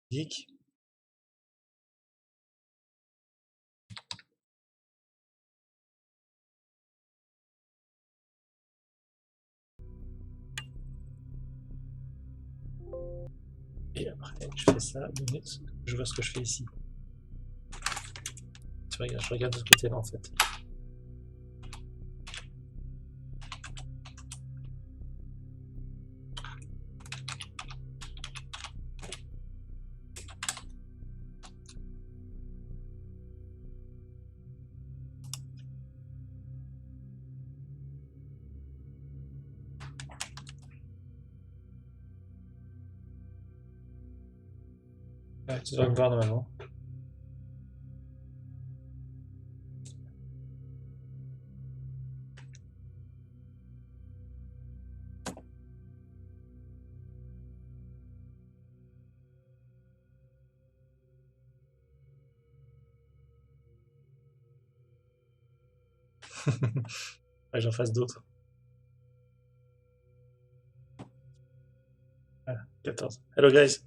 Geek. Et après, je fais ça, 2 minutes. Je vois ce que je fais ici. Tu regardes, je regarde de ce côté-là en fait. Ouais, tu dois me voir normalement. Ouais, j'en fasse d'autres. Ah, 14. Hello guys.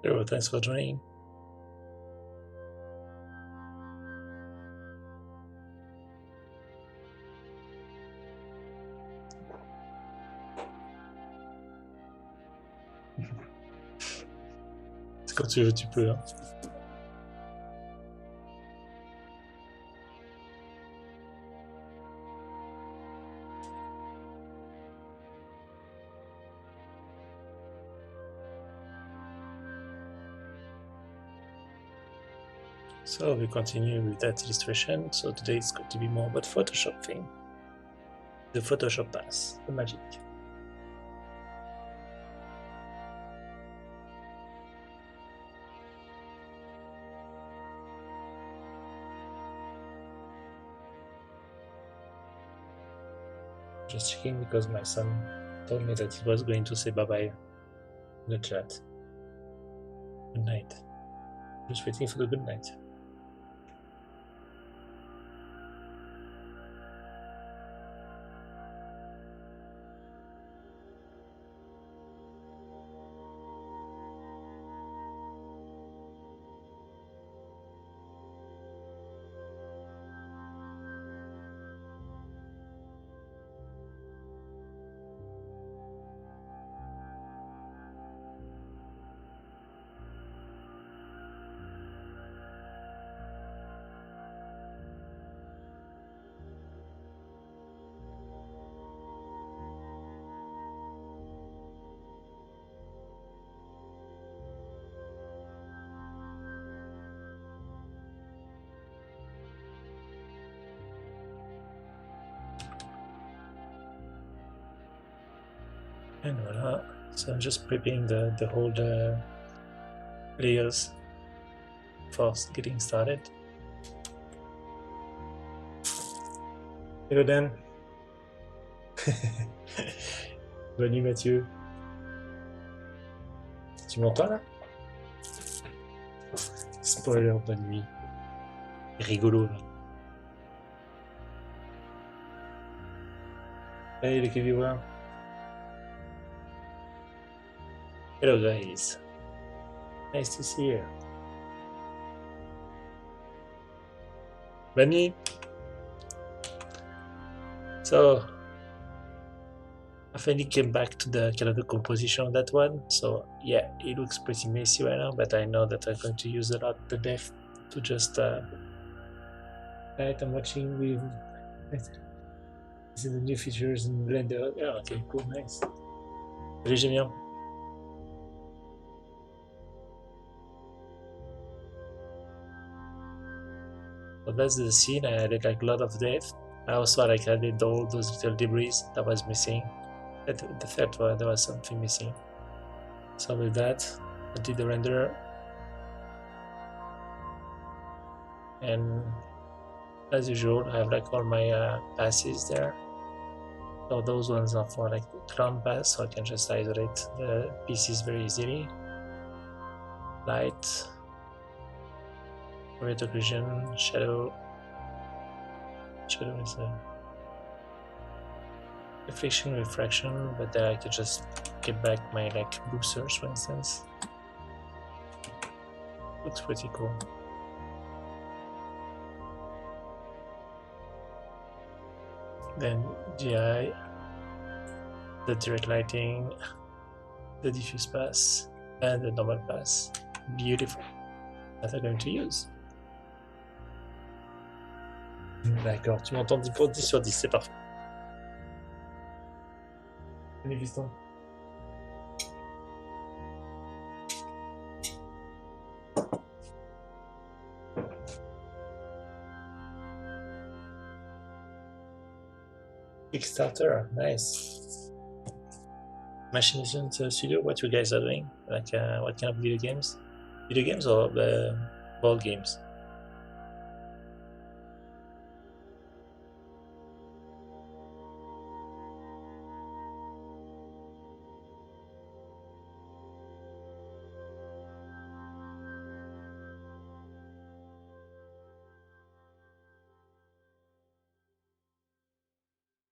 Hello, thanks for joining. Quand tu veux, tu peux. Hein. So we continue with that illustration. So today it's going to be more about Photoshop thing. The Photoshop pass, the magic. Just checking because my son told me that he was going to say bye-bye in the chat. Good night. Just waiting for the good night. And voila. So I'm just prepping the whole layers for getting started. Hello Dan. Bonne nuit Mathieu. Tu m'entends là? Spoiler, bonne nuit. Rigolo là. Hey les viewers. Hello guys. Nice to see you. Bonne nuit. So I finally came back to the kind of the composition of that one. So yeah, it looks pretty messy right now, but I know that I'm going to use a lot the depth to just right, I'm watching with this is the new features in Blender. Yeah, okay, cool, nice. Salut Gémien. So that's the scene. I added like a lot of depth I also like added all those little debris that was missing. At the third one, there was something missing. So with that, I did the render, and as usual, I have like all my passes there. So those ones are for like the clown pass, so I can just isolate the pieces very easily. Light, rate occlusion, shadow. Shadow is a reflection, refraction, but then I could just get back my like boosters, for instance. Looks pretty cool. Then GI, the direct lighting, the diffuse pass, and the normal pass. Beautiful. That I'm going to use. D'accord, tu m'entends 10 pour 10 sur 10, c'est parfait. Allez, fiston. Kickstarter, nice. Machination Studio, what you guys are doing? Like, what kind of video games? Video games or board games?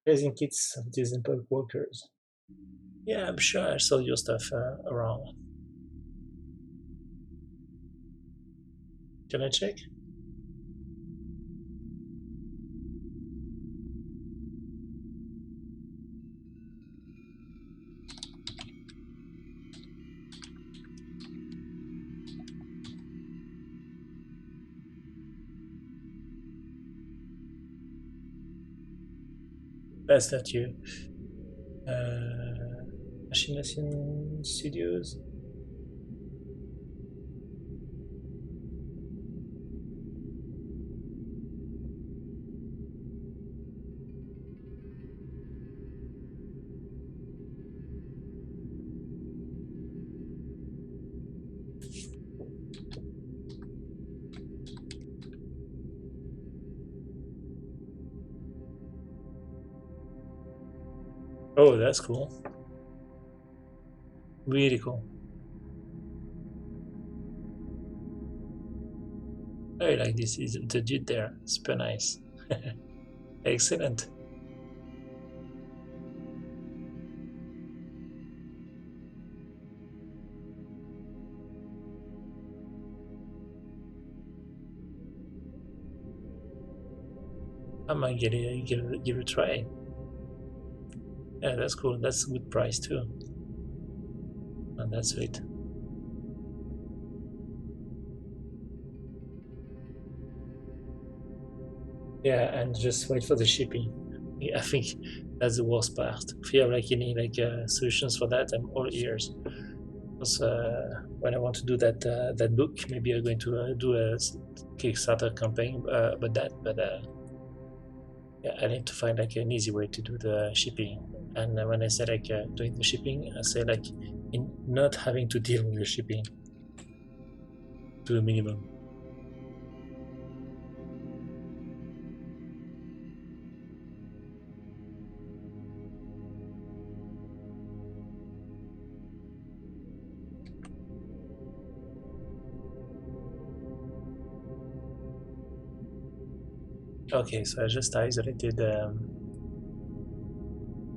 Raising kids of these impulse workers. Yeah, I'm sure I saw your stuff around. Can I check? That's not you. Machination Studios. Oh, that's cool. Really cool. I like this. Is the dude there? Super nice. Excellent. I might give it a try. Yeah, that's cool. That's a good price too. And that's sweet. Yeah, and just wait for the shipping. I think that's the worst part. If you have like any like solutions for that, I'm all ears. Because when I want to do that book, maybe I'm going to do a Kickstarter campaign about that. But yeah, I need to find like an easy way to do the shipping. And when I say like doing the shipping, I say like in not having to deal with the shipping to a minimum. Okay, so I just isolated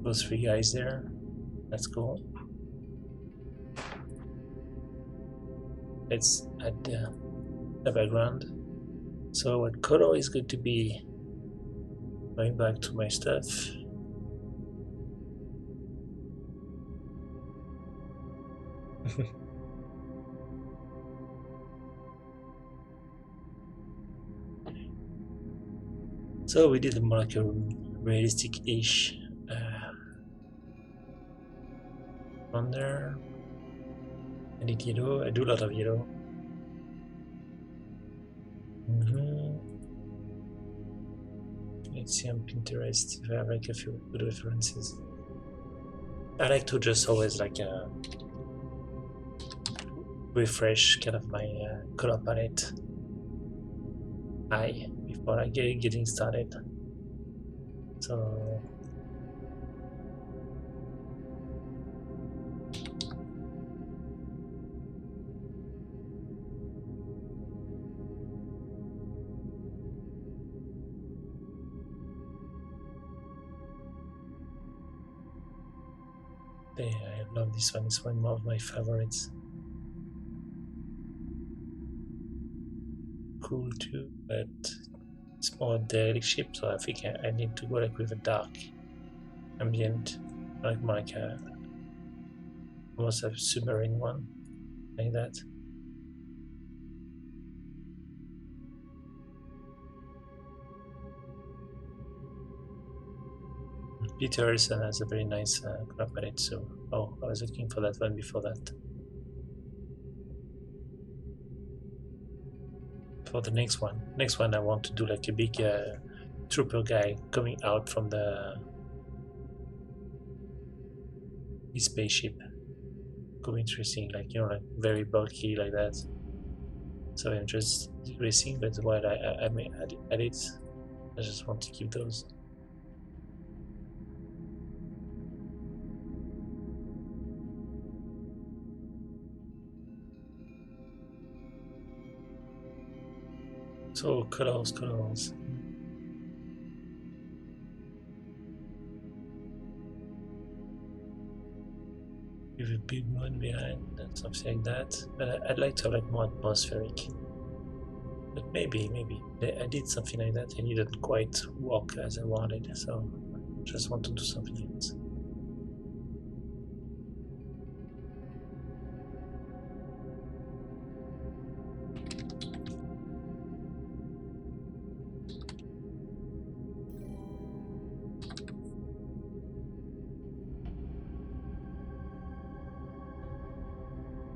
those three guys there. That's cool. Let's add the background. So what color is going to be? Going back to my stuff. So we did more like a realistic-ish on there. I need yellow. I do a lot of yellow. Let's see on Pinterest if I have like a few good references. I like to just always like refresh kind of my color palette before like getting started. So yeah, I love this one. It's one of my favorites. Cool too, but it's more derelict ship, so I think I need to go like with a dark ambient, like more like a almost a submarine one, like that. Peter Harrison has a very nice color palette, so I was looking for that one before that. For the next one I want to do like a big trooper guy coming out from the his spaceship. Could be interesting, like like very bulky like that. So I'm just decreasing, but while I may add it, I just want to keep those. So colors. With a big one behind and something like that. But I'd like to have like more atmospheric. But maybe I did something like that and it didn't quite work as I wanted. So I just want to do something else.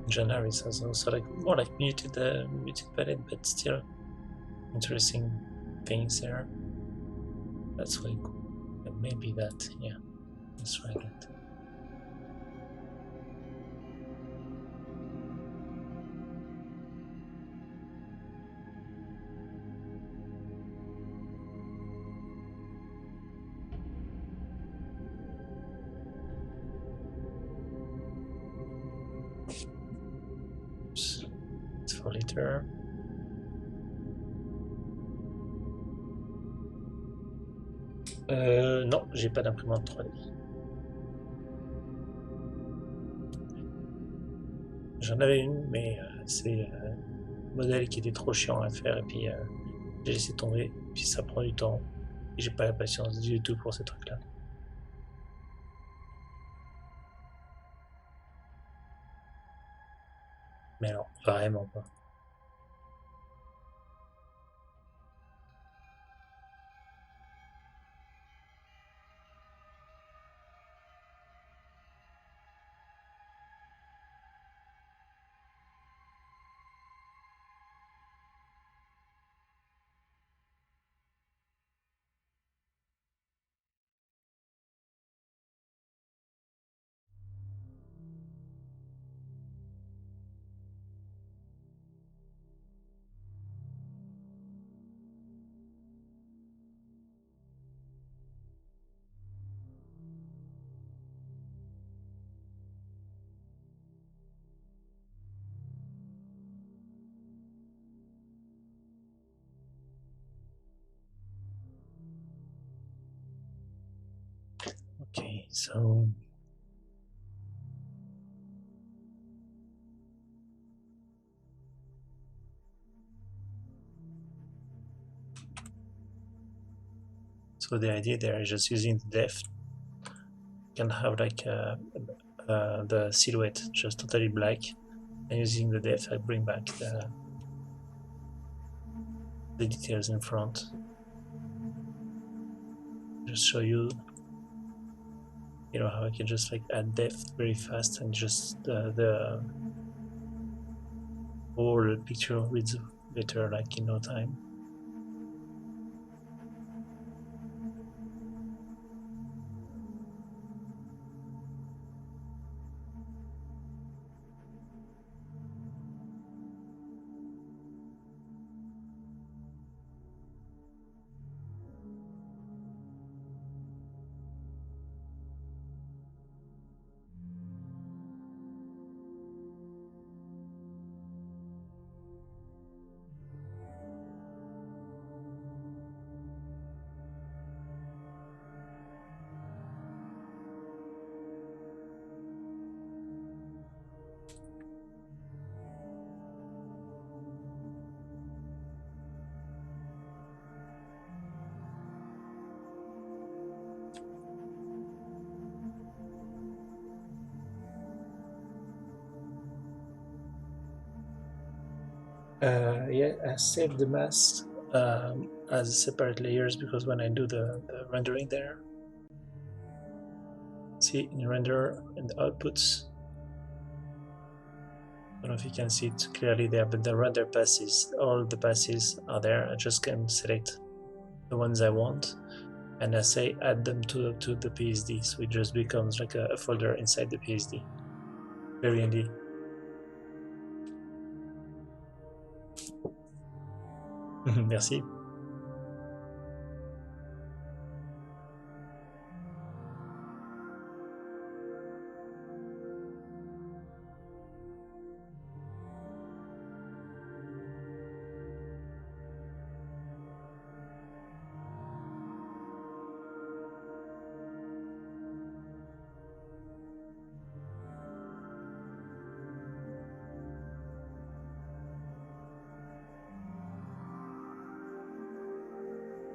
Janaris has also like more like muted palette, but still interesting things there. That's really cool. And maybe that, yeah, let's try that. Oops. It's for later. Non, j'ai pas d'imprimante 3D. J'en avais une, mais c'est un modèle qui était trop chiant à faire, et puis j'ai laissé tomber, puis ça prend du temps, et j'ai pas la patience du tout pour ces trucs-là. Mais non, vraiment pas. Okay, so the idea there is just using the depth. You can have like the silhouette just totally black, and using the depth I bring back the details in front. Just show you how I can just like add depth very fast and just the whole picture reads better like in no time. Yeah, I save the mask as separate layers because when I do the rendering there, see in render and the outputs, I don't know if you can see it clearly there, but the render passes, all the passes are there. I just can select the ones I want and I say add them to the PSD, so it just becomes like a folder inside the PSD. Very handy. Merci.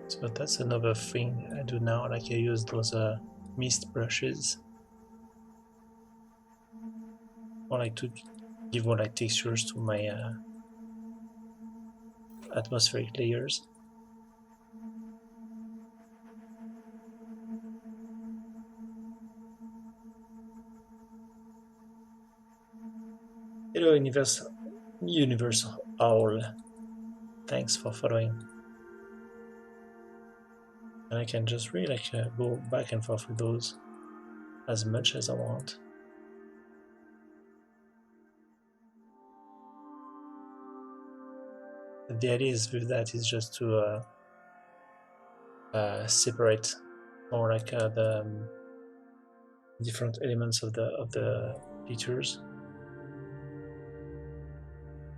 So that's another thing I do now, like I use those mist brushes, or like to give more like textures to my atmospheric layers. Hello, Universal Owl. Thanks for following. And I can just really like go back and forth with those as much as I want. The idea is with that is just to separate more like the different elements of the features.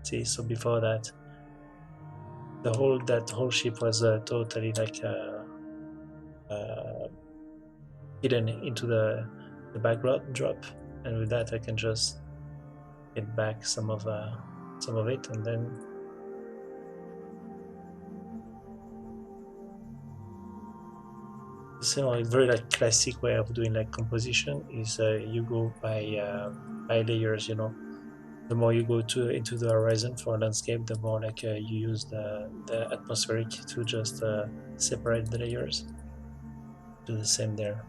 See, so before that, that whole ship was totally like hidden into the background drop, and with that I can just get back some of it, and then so a very like classic way of doing like composition is you go by layers, you know. The more you go into the horizon for a landscape, the more like you use the atmospheric to just separate the layers. Do the same there.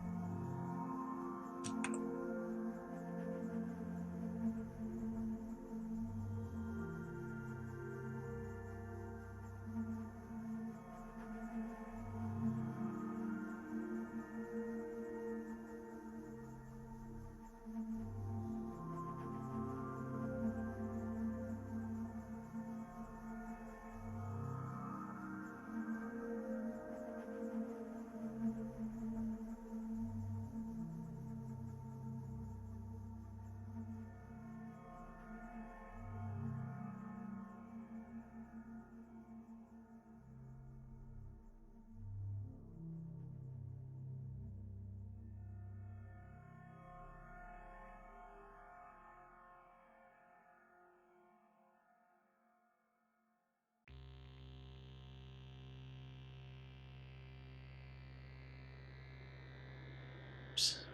Oops.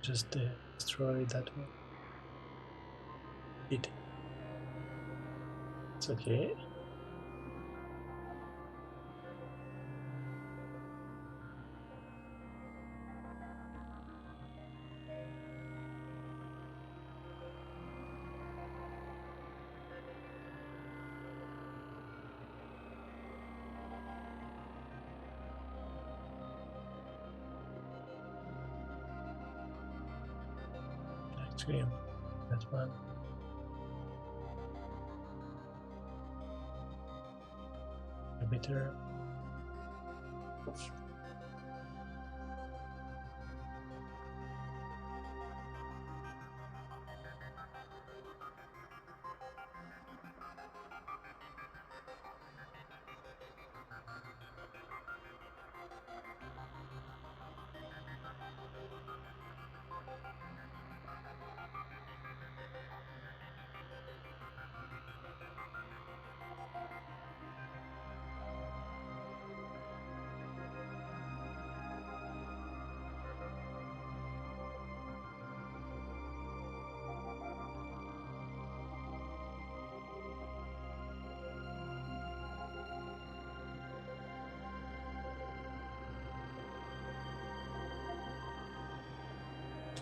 Just destroy that one. It's okay. Actually, that one. Better.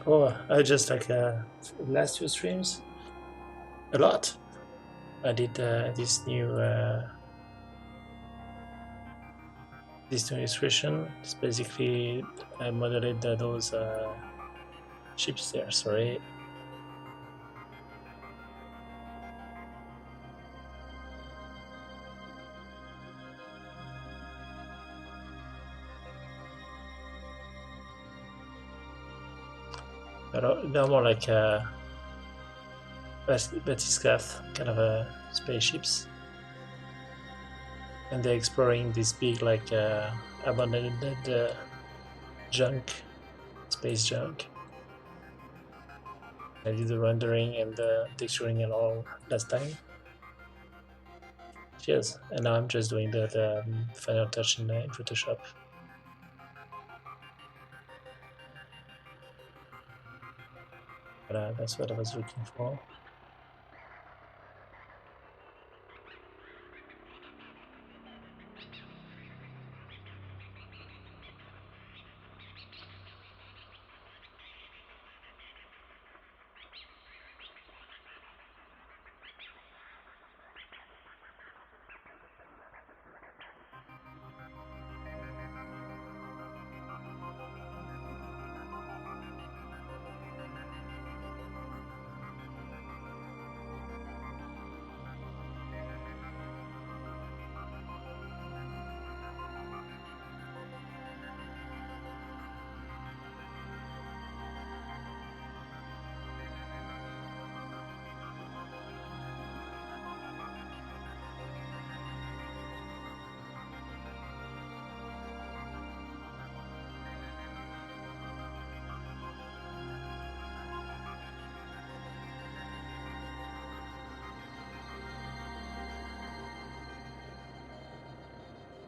Oh, I just last two streams a lot. I did this new illustration. It's basically I modeled those ships there. Sorry, they're more like batiscaf kind of spaceships, and they're exploring this big abandoned junk, space junk. I did the rendering and the texturing and all last time. Cheers. And now I'm just doing the final touch in Photoshop. But that's what I was looking for.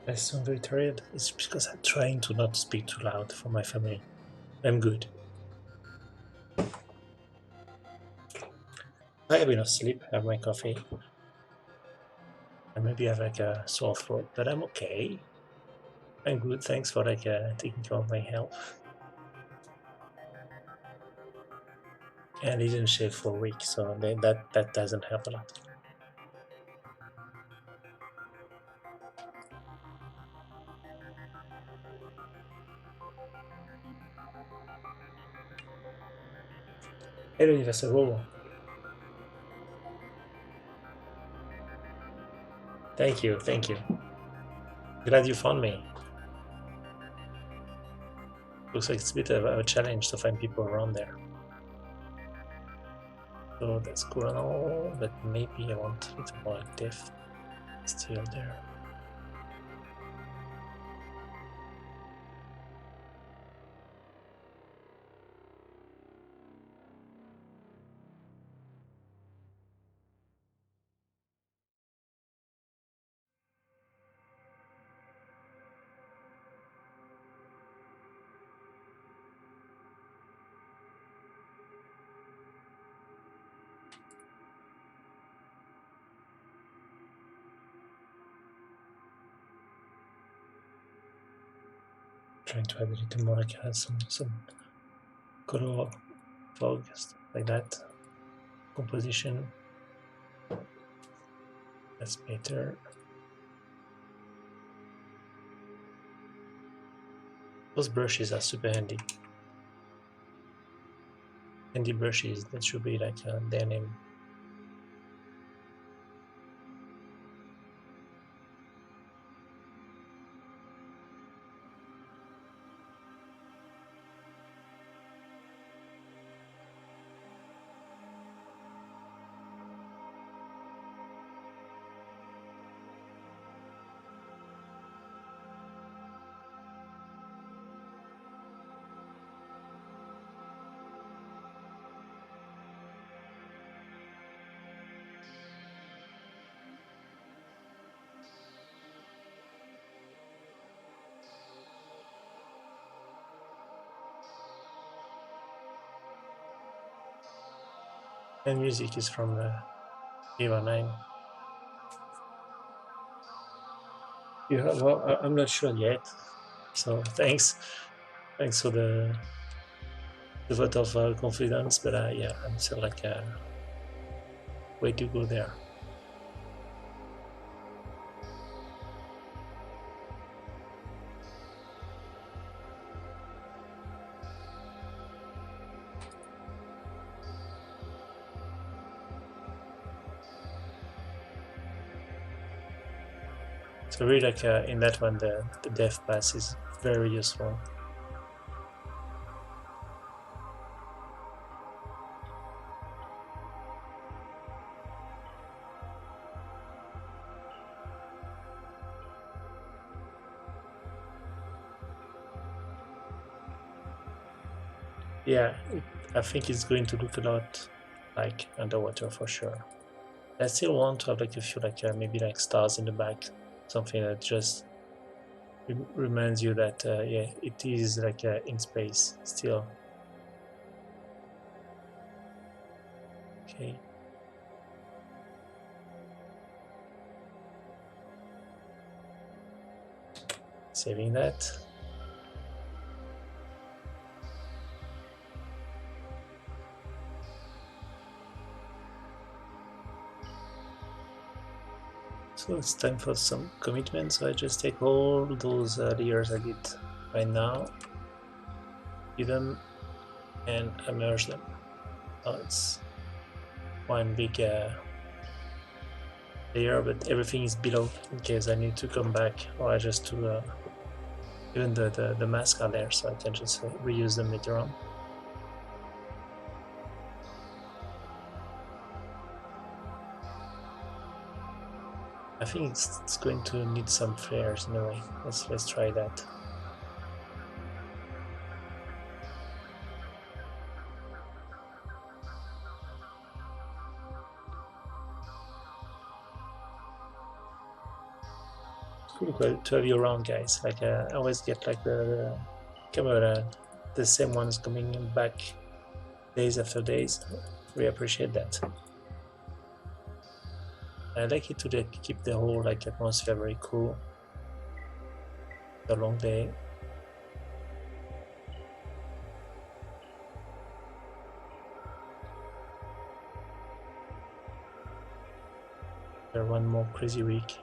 I sound very tired. It's because I'm trying to not speak too loud for my family. I'm good. I have enough sleep, I have my coffee. I maybe have like a sore throat, but I'm okay. I'm good. Thanks for taking care of my health. And I didn't shave for a week, so that doesn't help a lot. Hello, Universal Robo. Thank you, thank you. Glad you found me. Looks like it's a bit of a challenge to find people around there. So that's cool and all, but maybe I want a little more depth still there. Trying to add a little more like some color, fog, stuff like that. Composition. That's better. Those brushes are super handy. Handy brushes, that should be like their name. And music is from Era 9. Yeah, well, I'm not sure yet. So thanks for the the vote of confidence, but yeah, I'm still like way to go there. So really like in that one, the death pass is very useful. Yeah, I think it's going to look a lot like underwater for sure. I still want to have like a few like maybe like stars in the back, something that just reminds you that yeah, it is like in space still. Okay, saving that. So it's time for some commitment. So I just take all those layers I did right now, give them and immerse them. Now it's one big layer, but everything is below in case I need to come back or I just to even the masks are there, so I can just reuse them later on. I think it's going to need some flares in a way. Let's try that. Cool to have you around, guys. Like I always get like the camera, the same ones coming back days after days. We appreciate that. I like it to keep the whole like atmosphere very cool. The long day. One more crazy week.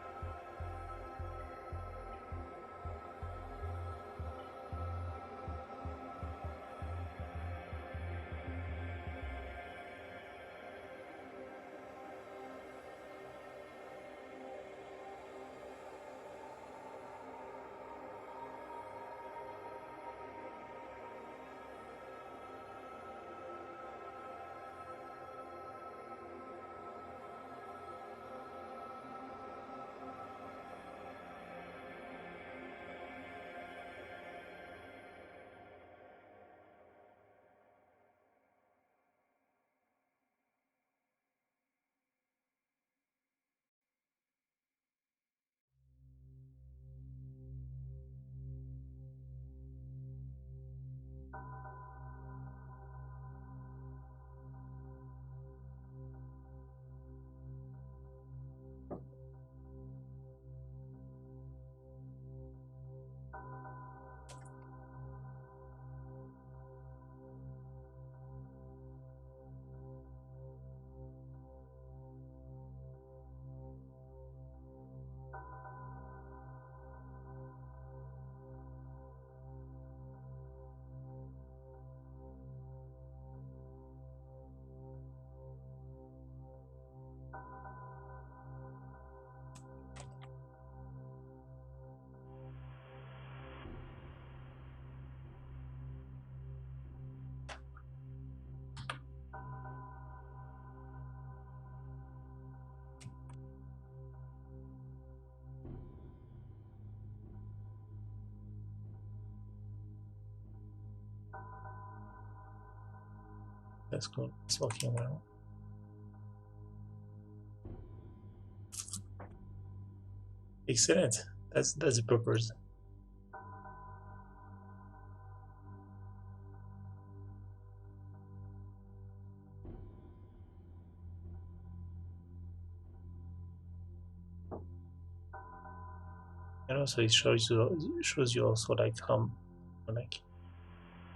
That's cool. It's working well. Excellent. That's the purpose. And also it shows you also like how like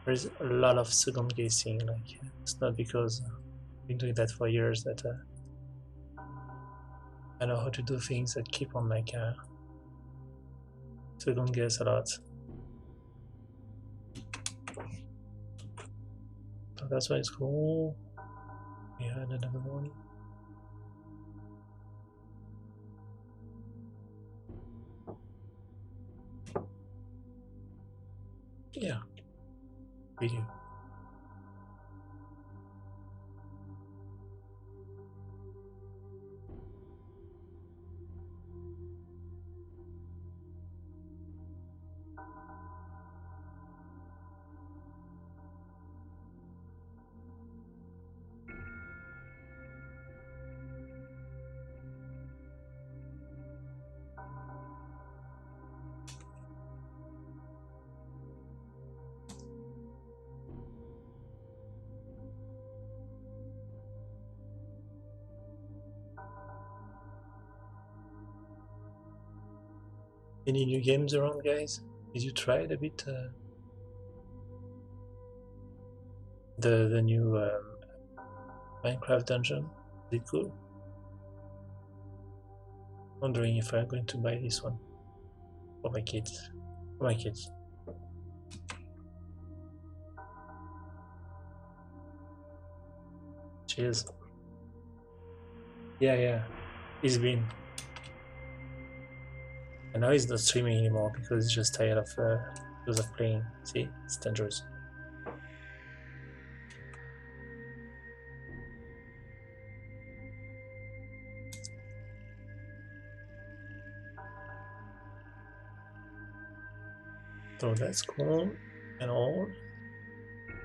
There's a lot of second guessing. Like it's not because I've been doing that for years that I know how to do things. That keep on like second guess a lot. So that's why it's cool. We had another one. Yeah, video. Any new games around, guys? Did you try it a bit? The new Minecraft dungeon? Is it cool? Wondering if I'm going to buy this one for my kids. For my kids. Cheers. Yeah. He's been. And now he's not streaming anymore because he's just tired of playing. See, it's dangerous. So that's cool and all.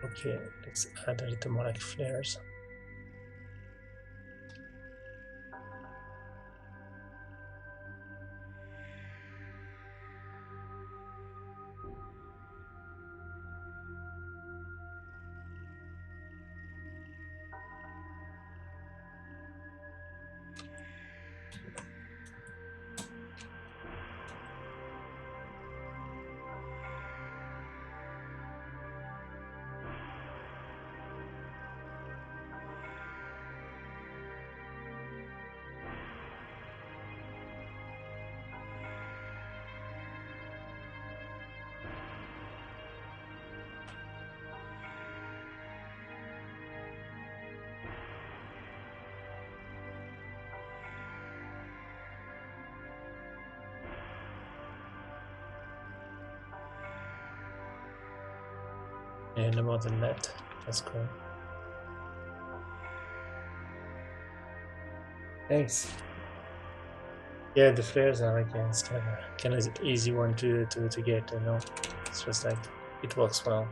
Okay, let's add a little more like flares. And no more than that. That's cool. Thanks. Yeah, the flares are like it's kind of easy one to get. You know, it's just like it works well.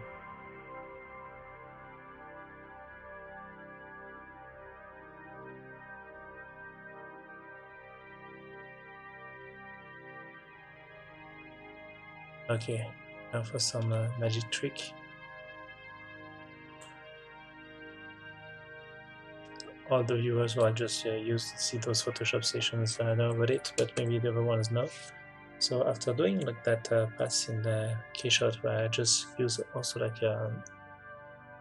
Okay, now for some magic trick. All the viewers will just use to see those Photoshop sessions know about it, but maybe the other ones know. So after doing like that pass in the keyshot where I just use also like I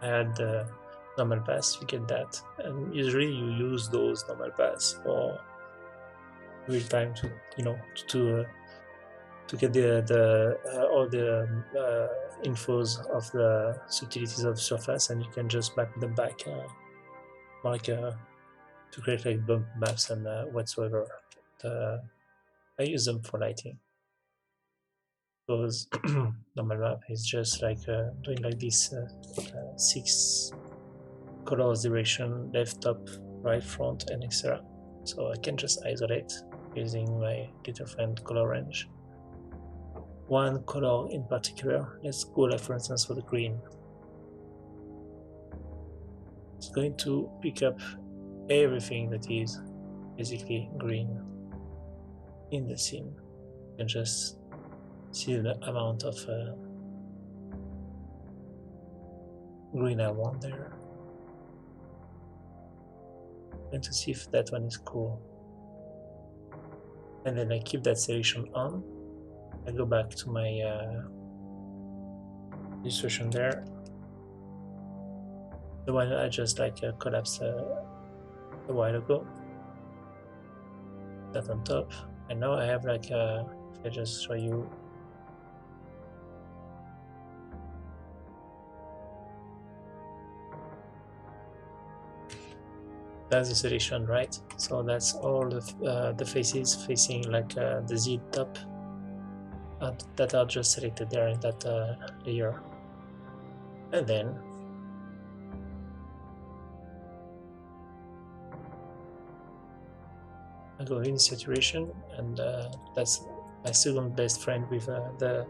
add the normal pass, you get that, and usually you use those normal pass for real time to to get the all the infos of the subtleties of the surface, and you can just map them back like to create like bump maps and whatsoever. I use them for lighting. Because normal map is just like doing like this 6 colors direction, left, top, right, front, and etc. So I can just isolate using my little friend color range. One color in particular, let's go like for instance for the green. It's going to pick up everything that is basically green in the scene. You can just see the amount of green I want there, and to see if that one is cool. And then I keep that selection on. I go back to my illustration there, The one I just like collapsed a while ago. That on top. And now I have like if I just show you. That's the selection, right? So that's all the faces facing like the Z top that are just selected there in that layer. And then I go in saturation, and that's my second best friend with the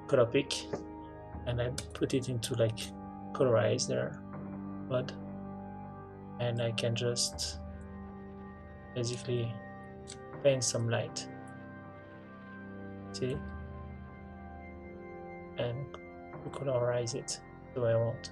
color pick, and I put it into like colorize there mode, and I can just basically paint some light, see, and colorize it the way I want.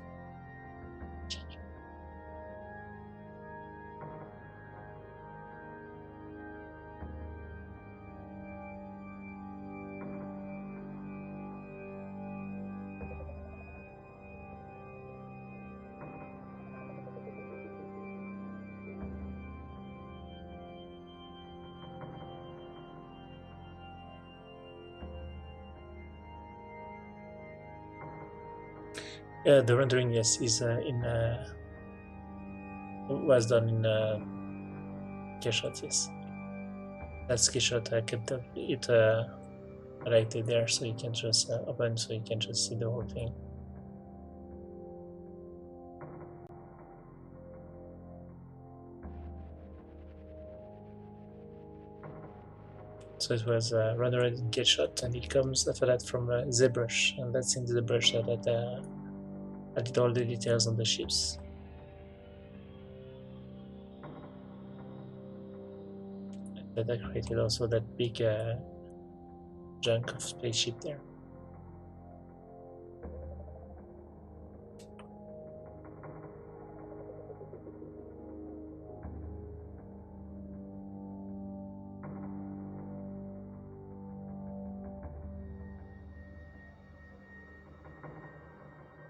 The rendering, yes, is was done in Keyshot, yes. That's Keyshot. I kept it highlighted there, so you can just open, so you can just see the whole thing. So it was rendered in Keyshot, and it comes after that from ZBrush, and that's in ZBrush that I did all the details on the ships. That I created also that big chunk of spaceship there.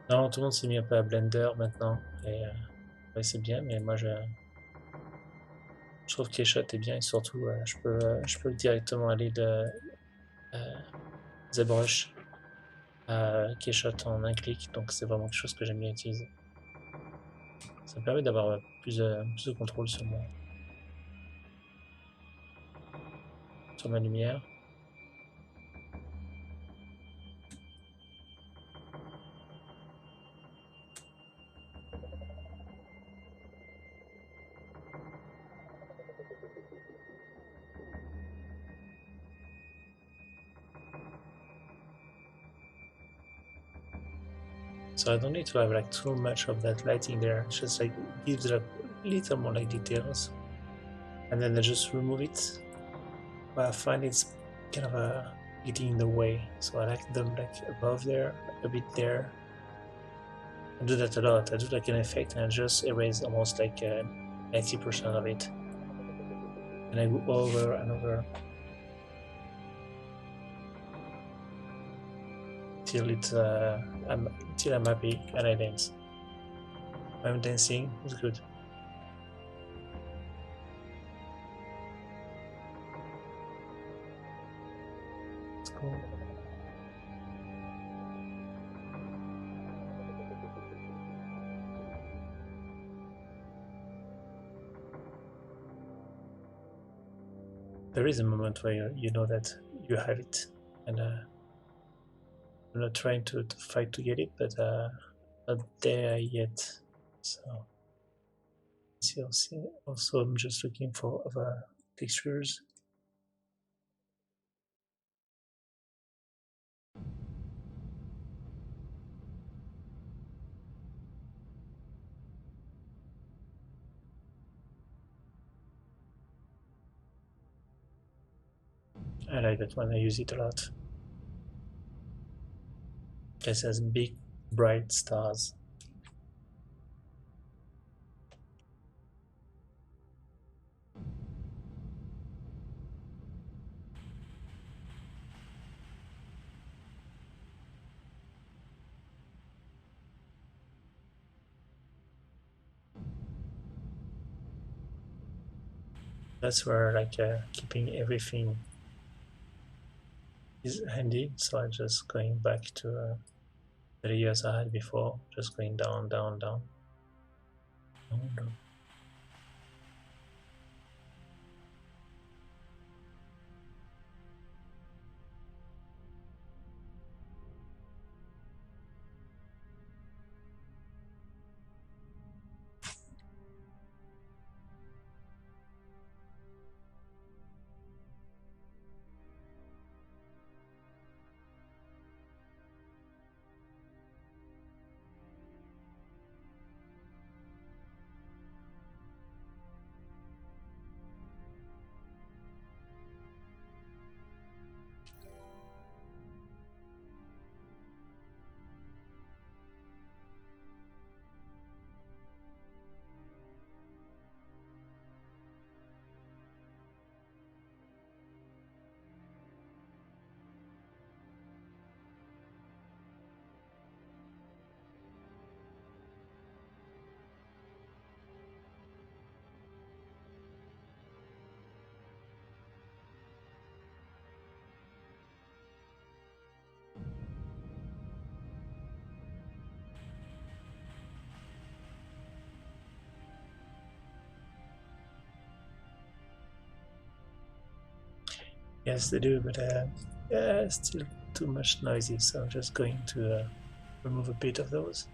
Non, tout le monde s'est mis un peu à Blender maintenant, et ouais, c'est bien, mais moi je trouve que Keyshot est bien, et surtout je peux directement aller de ZBrush à Keyshot en un clic, donc c'est vraiment quelque chose que j'aime bien utiliser. Ça me permet d'avoir plus de contrôle sur ma lumière. So I don't need to have like too much of that lighting there. It's just like gives it a little more like details, and then I just remove it. But I find it's kind of getting in the way, so I like them like above there, a bit there. I do that a lot. I do like an effect and I just erase almost like 90% of it, and I go over and over till I'm happy and I dance. I'm dancing. It's good. It's cool. There is a moment where you know that you have it, and I'm not trying to fight to get it, but not there yet. So see, also I'm just looking for other textures. I like that one. I use it a lot. It has big bright stars. That's where like keeping everything is handy. So I'm just going back to the layers I had before, just going down, down, down. Down, down. Yes, they do, but yeah, still too much noisy. So I'm just going to remove a bit of those.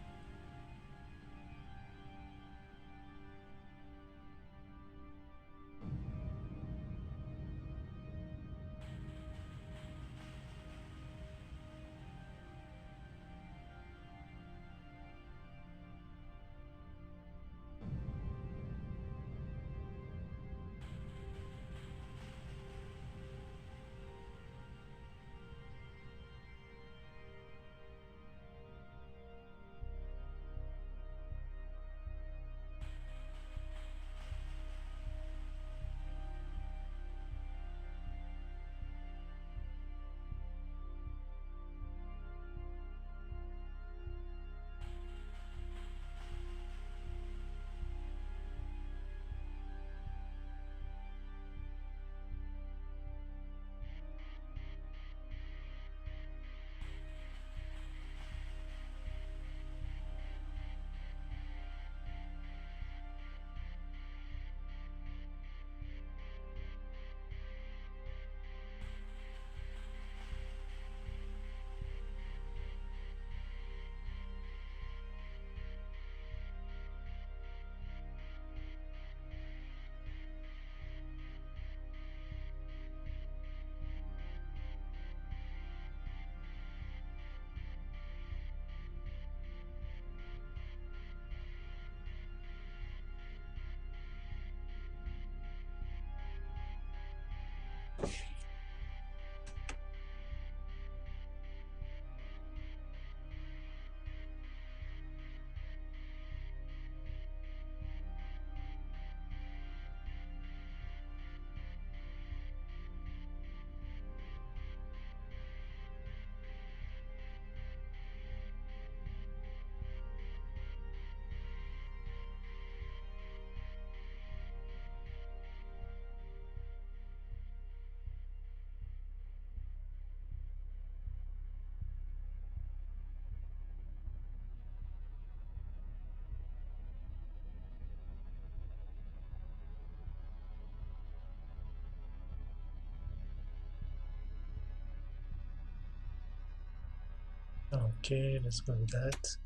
Okay, let's go with that.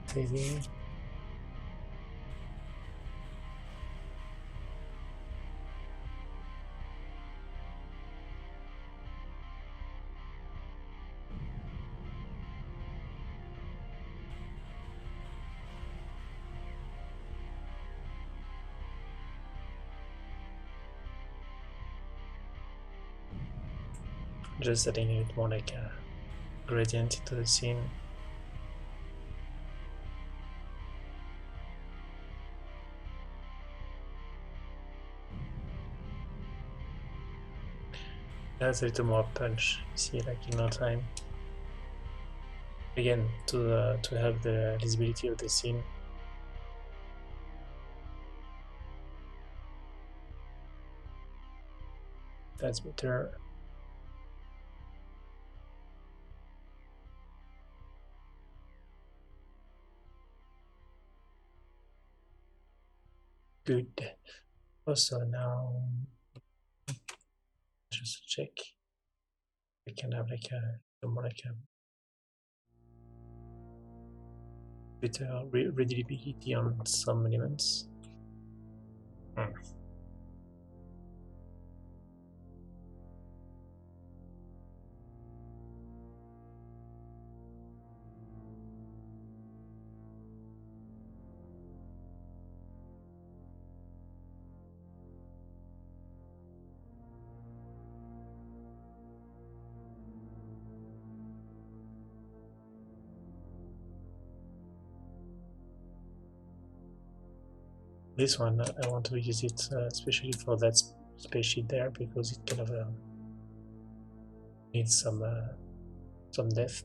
Saving. Just adding it more like a gradient into the scene. Adds a little more punch. See, like in no time. Again, to have the visibility of the scene. That's better. Good. Also now, just check. We can have like a more like a better readability on some elements. Hmm. This one, I want to use it especially for that spaceship there because it kind of needs some depth.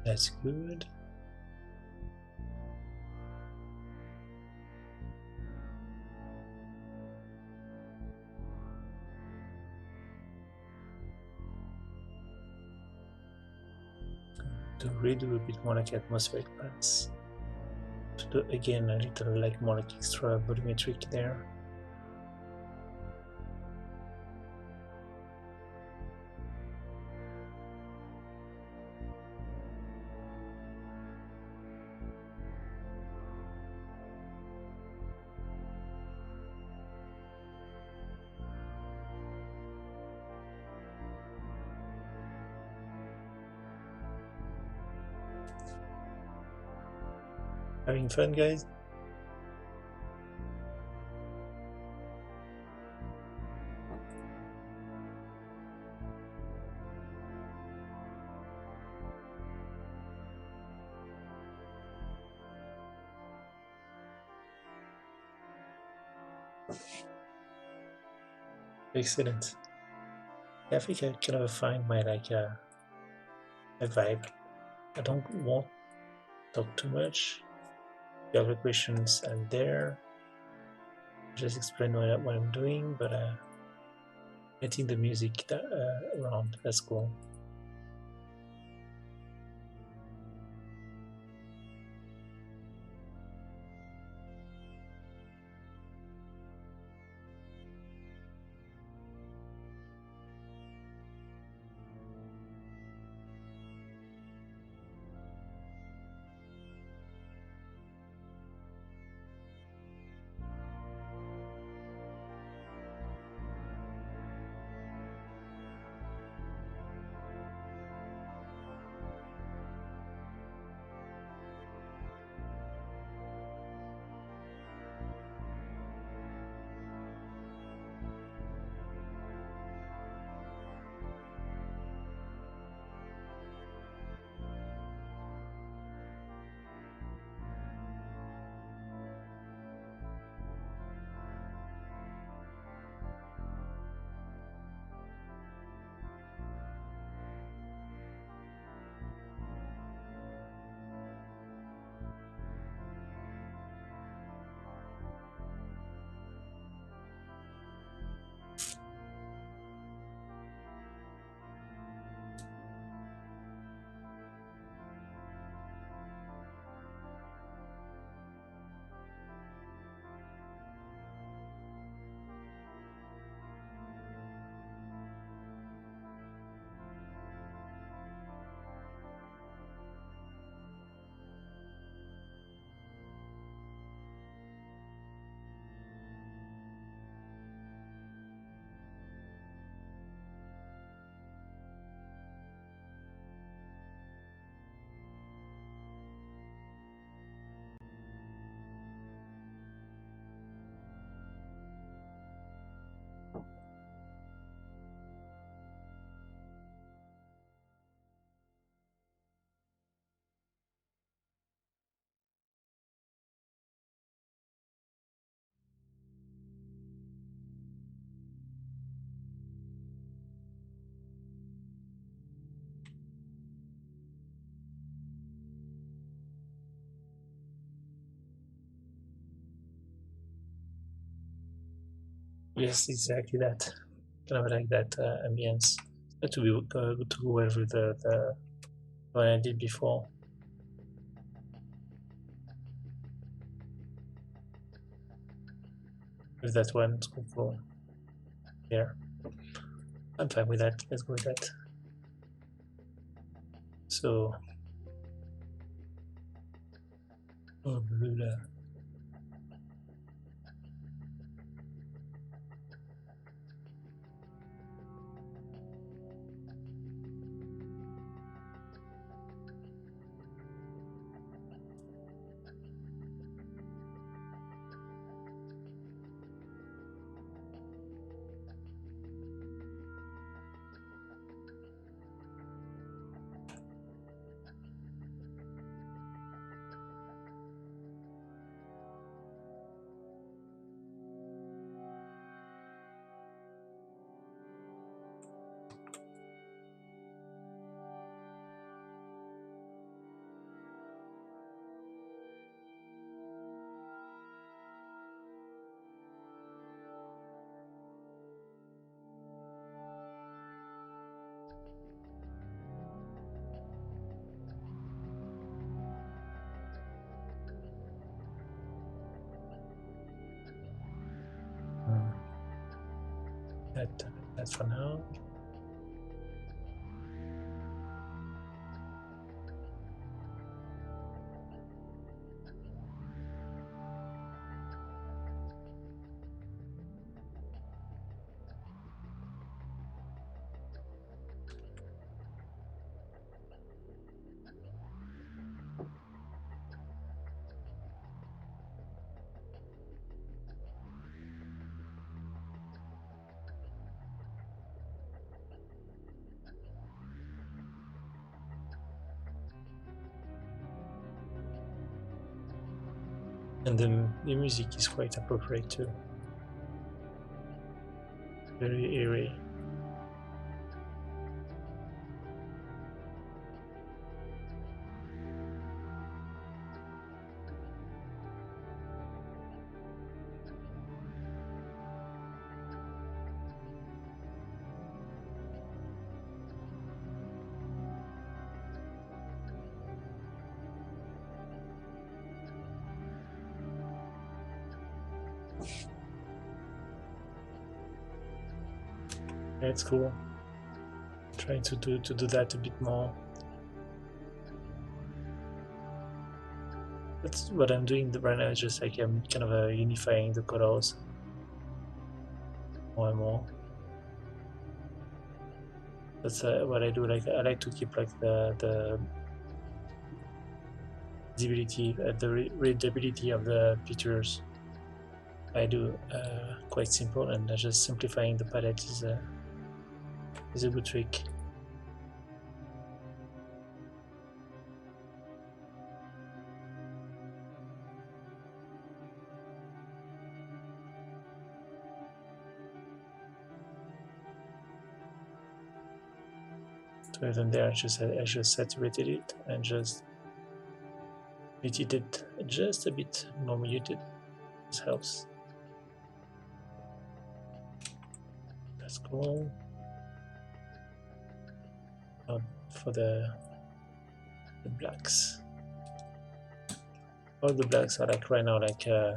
That's good. To redo a bit more like atmospheric paths. To do again a little like more like extra volumetric there. Having fun, guys? Excellent. I think I kind of find my like a vibe. I don't want to talk too much. If you have questions, I'm there. Just explain what I'm doing, but I think the music around, that's cool. Yes, exactly that. Kind of like that ambience. To be good to go with the one I did before with that one. So cool. Yeah, I'm fine with that. Let's go with that. So, oh, blah, blah. Hmm. That for now. And the music is quite appropriate too. Very eerie. Yeah, it's cool. Trying to do that a bit more. That's what I'm doing right now. Is just like I'm kind of unifying the colors more and more. That's what I do. Like I like to keep like the visibility, the readability of the pictures. I do quite simple, and just simplifying the palette is a good trick. So even there, I just saturated it and just muted it just a bit more muted. This helps. That's cool. For the blacks, all the blacks are like right now like all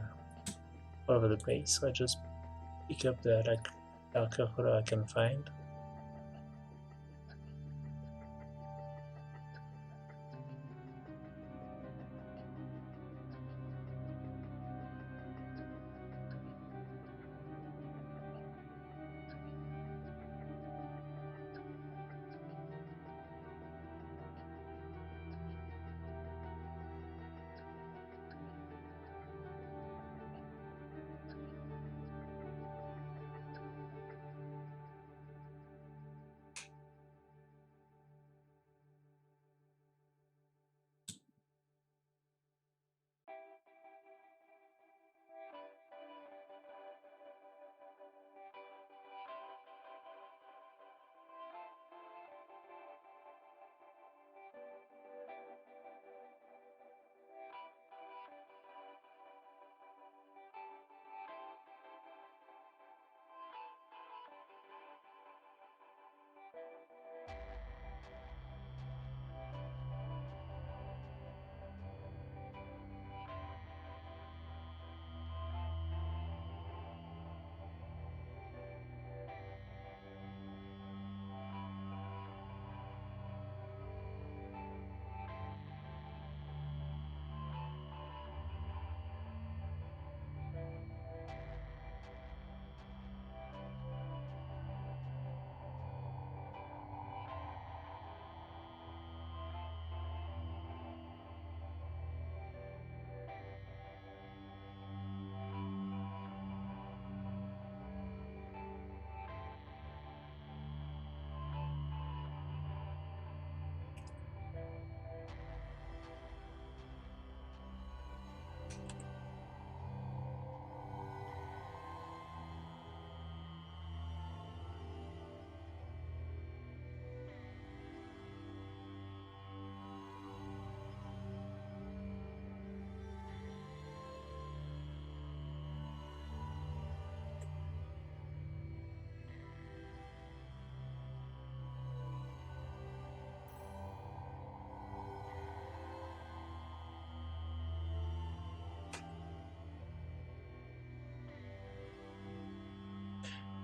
over the place. So I just pick up the like darker color I can find.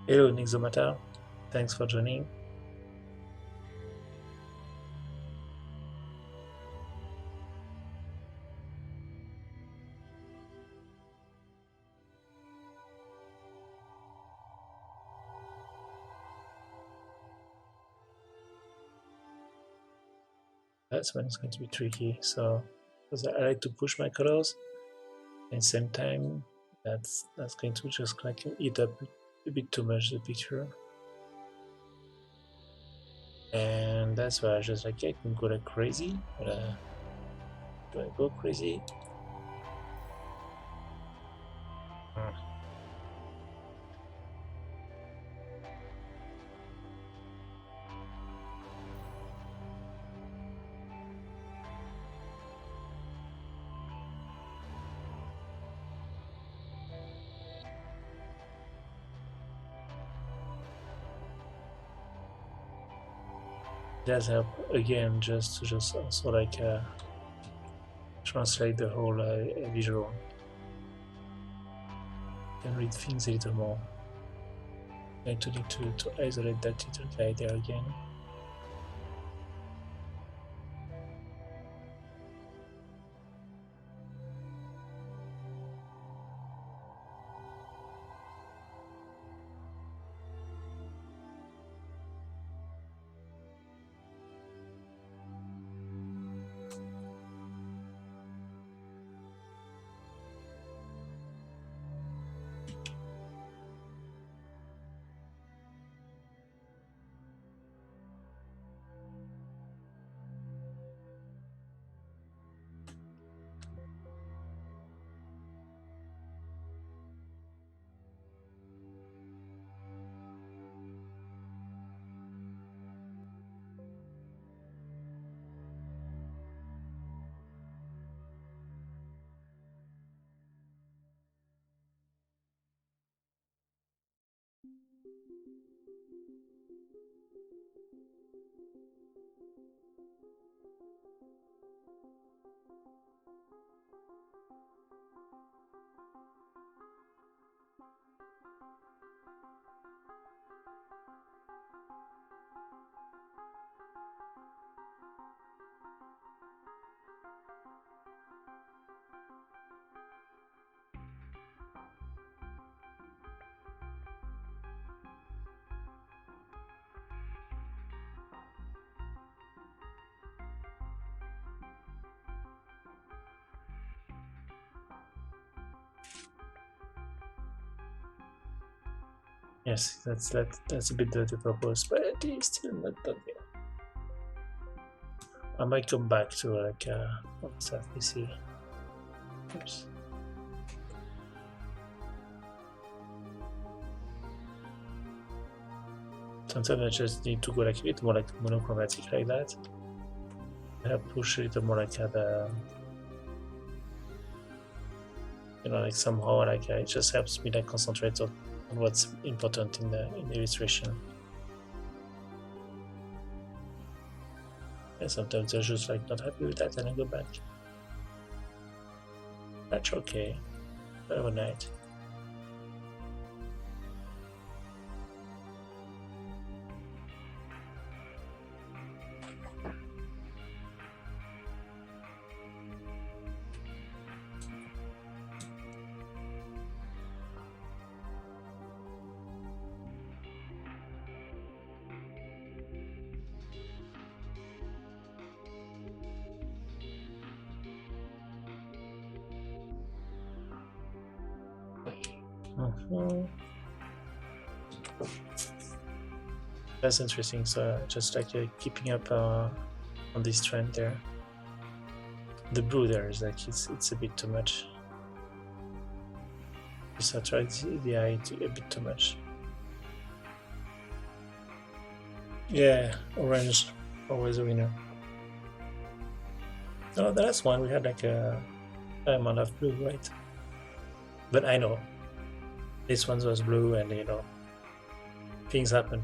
Hello, Nixomata. Thanks for joining. That's when it's going to be tricky. So, because I like to push my colors, and at the same time, that's going to just like eat up a bit too much the picture. And that's why I just like, I can go like crazy, but do I go crazy? Does help again just to just also like translate the whole visual. Can read things a little more. I need to isolate that little guy there again. Yes, that's a bit the purpose, but it's still not that bad. I might come back to like stuff we see. Oops. Sometimes I just need to go like a bit more like monochromatic like that. I push a little more like the like somehow like it just helps me like concentrate on what's important in the illustration. And sometimes I just like not happy with that and I go back. That's okay. Have a night. That's interesting. So just like keeping up on this trend there. The blue there is like it's a bit too much. Just I tried the eye a bit too much. Yeah, orange always a winner. No, the last one we had like a amount of blue, right? But I know this one was blue, and things happen.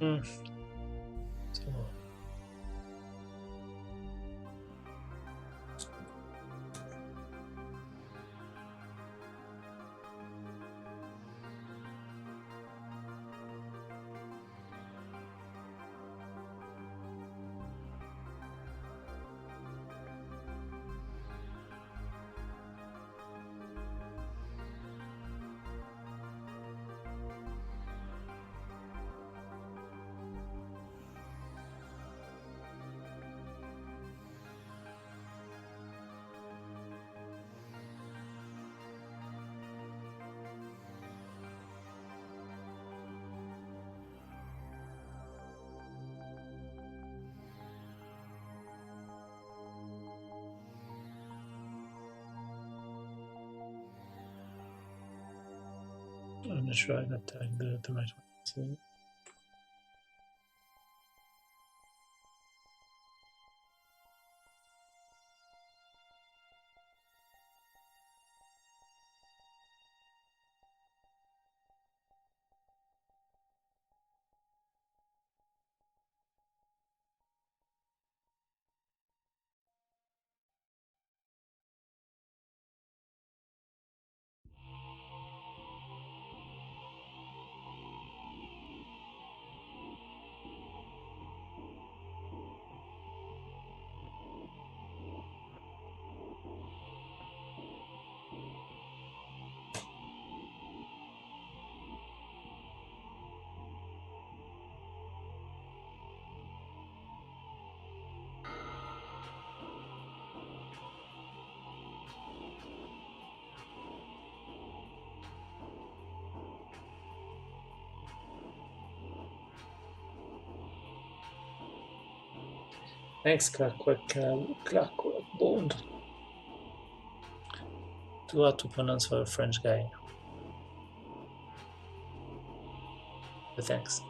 Mm. So, I'm not sure I got the right one. See? Thanks, Clockwork Bond. Too hard to pronounce for a French guy. But thanks.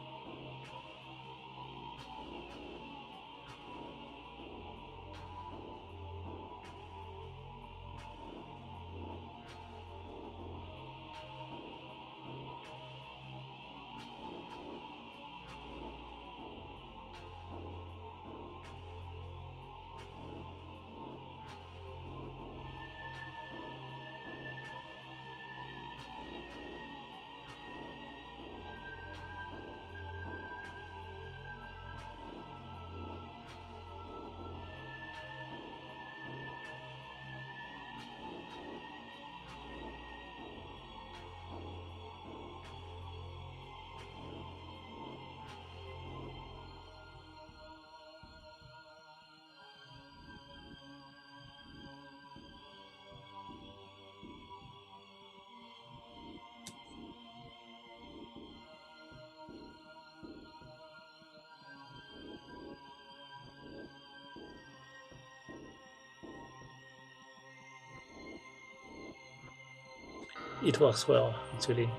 It works well, actually.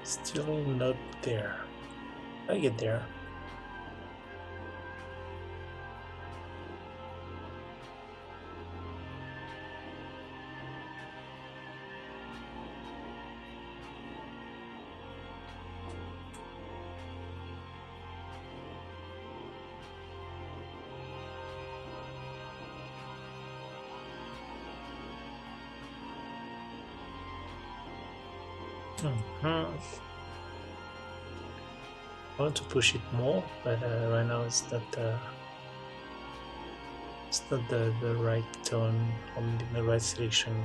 Still not there. I get there. Mhm. I want to push it more, but right now it's not the right tone or the right selection.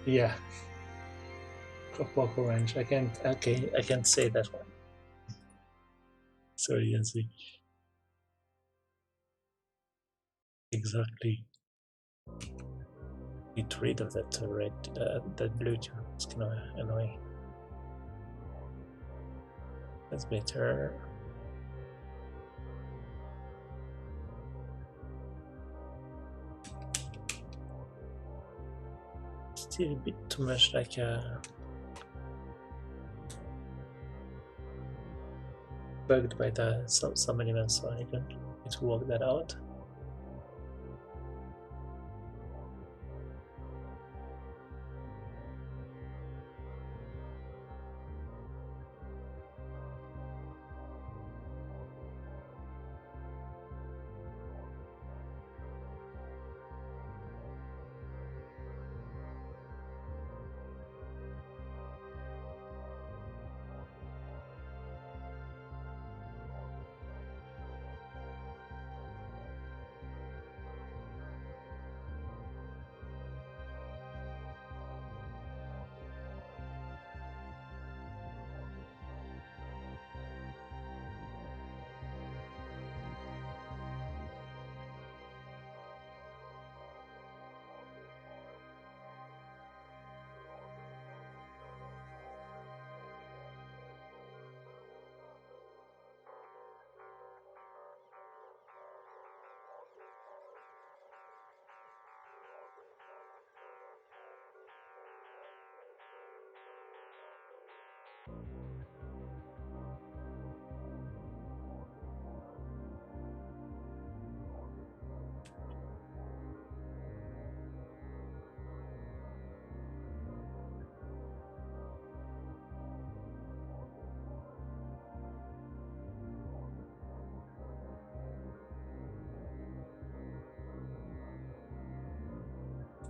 Yeah, Poco Ranch. I can't. Okay, I can't say that one. Sorry, Yancy. Exactly. Get rid of that red, that blue too. It's kind of annoying. That's better. Still a bit too much like bugged by some elements, so I can need to work that out.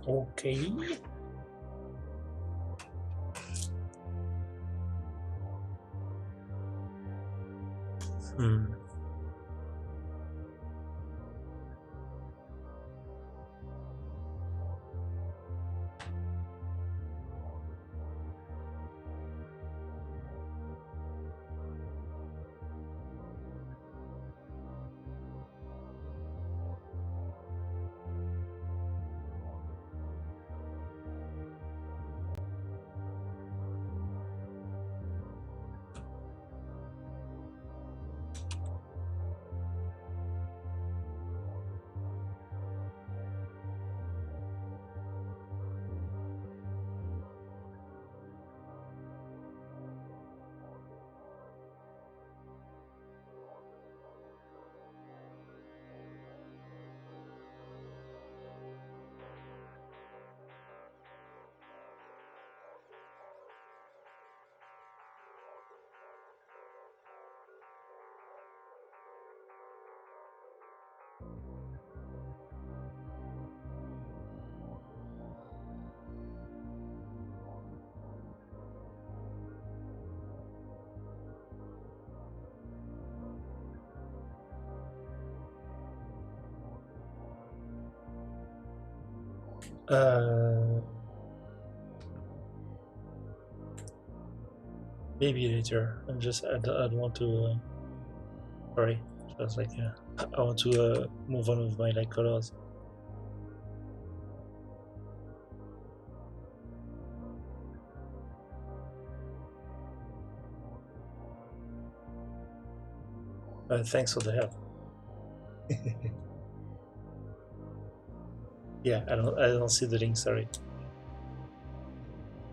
Okay. Hmm. Uh, Maybe later. I don't want to. Sorry, just like I want to move on with my light colors. Thanks for the help. Yeah, I don't see the link. Sorry.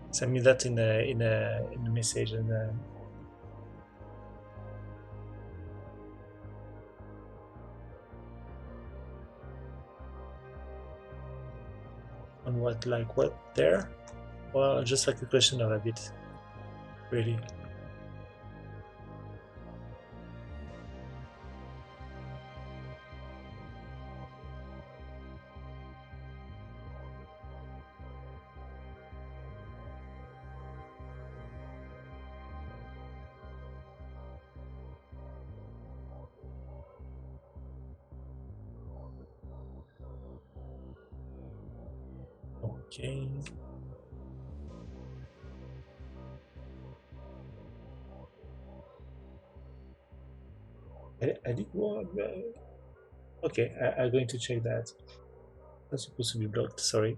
Send me that in a message and on what like what there? Well, just like a question of a bit, really. Okay. I did one. Okay, I'm going to check that. That's supposed to be blocked. Sorry.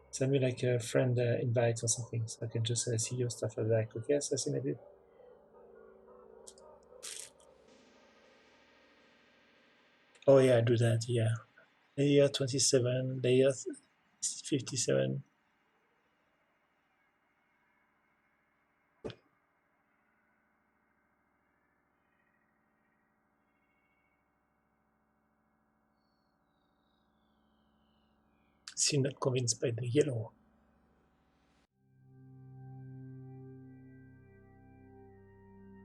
Send me like a friend invite or something, so I can just see your stuff. I'm like, okay, assassinated. Oh yeah, do that. Yeah. Layer 27, layer 57. Still not convinced by the yellow.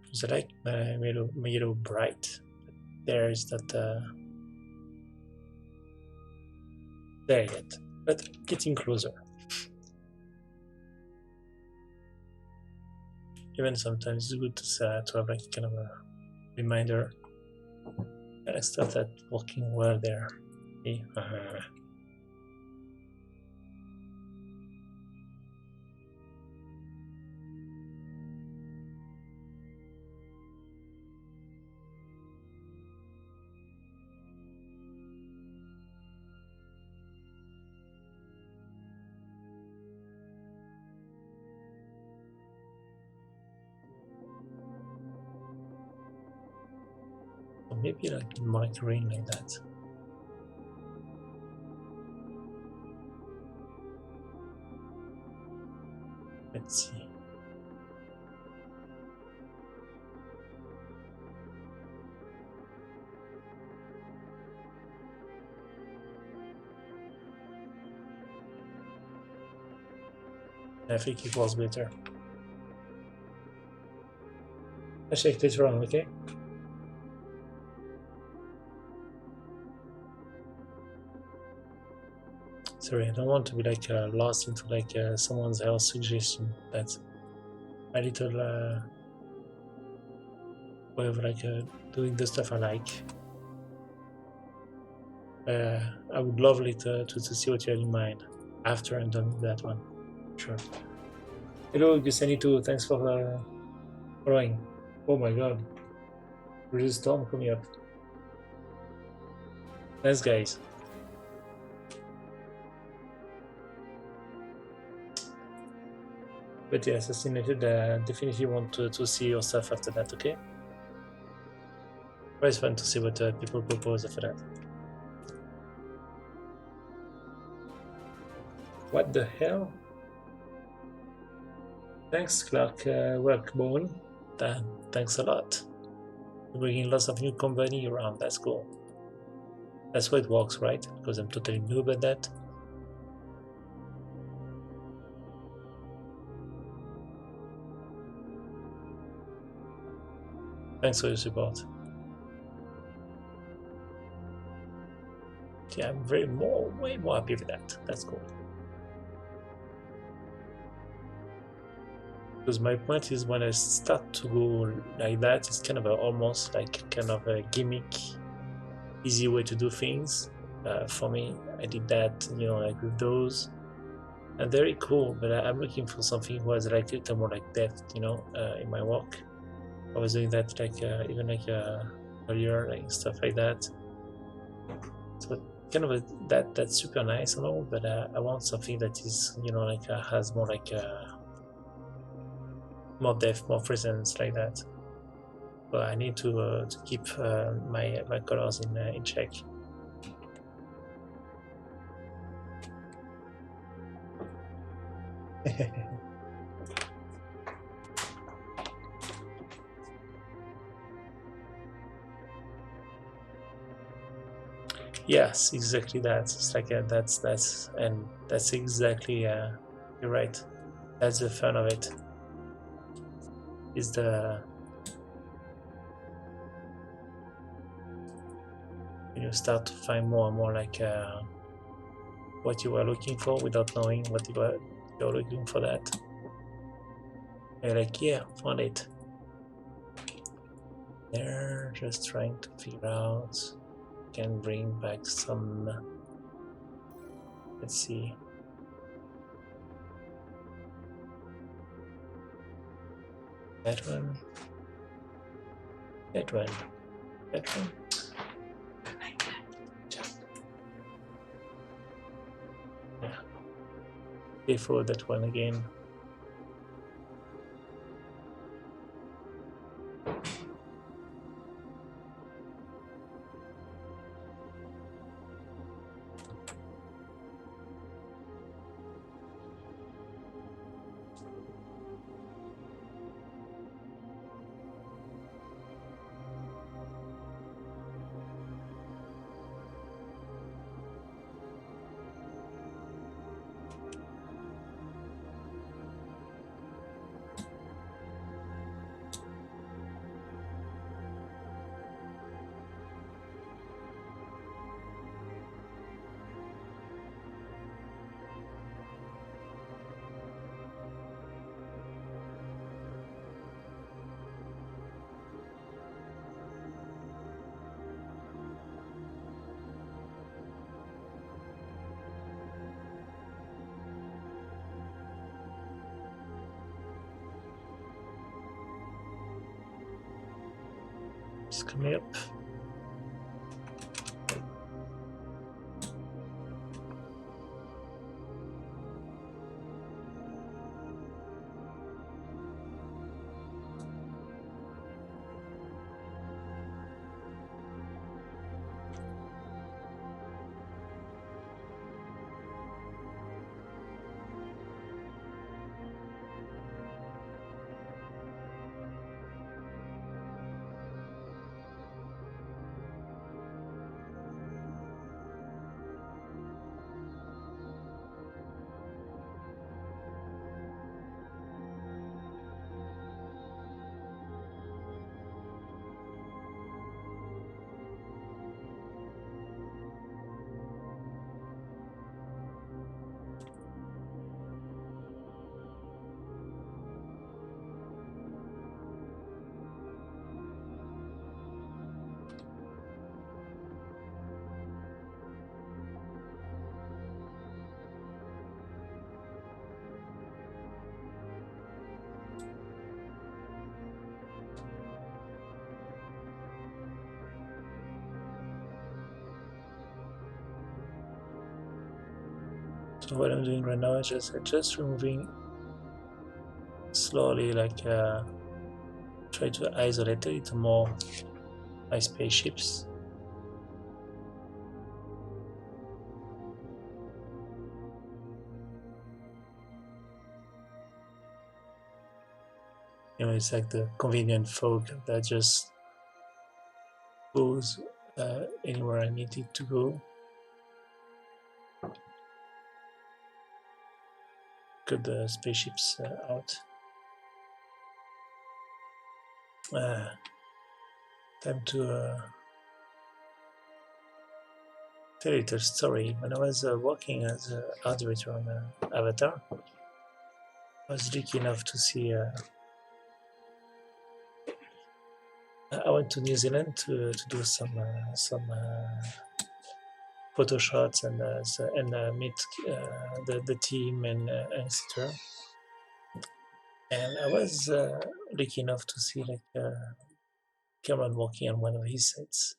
Because I like my yellow bright. There is that there yet, but getting closer. Even sometimes it's good to have like kind of a reminder that stuff that working well there. Okay. So maybe like more like green like that. Let's see. I think it was better. I checked it wrong, okay? Sorry, I don't want to be like lost into like someone else's suggestion. That's a little way of like doing the stuff I like. I would love later to see what you have in mind after I'm done with that one. Sure. Hello, Gusanito. Thanks for following. Oh my god. There's a storm coming up. Thanks, guys. But yeah, assassinated. Definitely want to see your stuff after that, okay? Always fun to see what people propose after that. What the hell? Thanks, Clark Workbone. Thanks a lot. You're bringing lots of new company around. That's cool. That's how it works, right? Because I'm totally new about that. Thanks for your support. Yeah, I'm way more happy with that. That's cool. Because my point is when I start to go like that, it's kind of almost like kind of a gimmick, easy way to do things. For me, I did that, like with those, and very cool. But I'm looking for something who has like a little more like depth, in my work. I was doing that like even like earlier, like stuff like that. So kind of that's super nice and all, but I want something that is like has more like more depth, more presence like that. But I need to keep my colors in check. Yes, exactly that. It's like that's exactly you're right. That's the fun of it. Is the you start to find more and more like what you were looking for without knowing what you're looking for that. You're like, yeah, found it. They're just trying to figure out can bring back some Let's see. That one. That one. That one. Yeah. Before that one again. It's coming up. So what I'm doing right now is just removing slowly, like try to isolate a little more my spaceships. It's like the convenient fog that just goes anywhere I need it to go. Cut the spaceships out. Time to tell a little story. When I was working as an art director on Avatar, I was lucky enough to see. I went to New Zealand to do some photo shots and meet the team and etc. And I was lucky enough to see like Cameron working on one of his sets.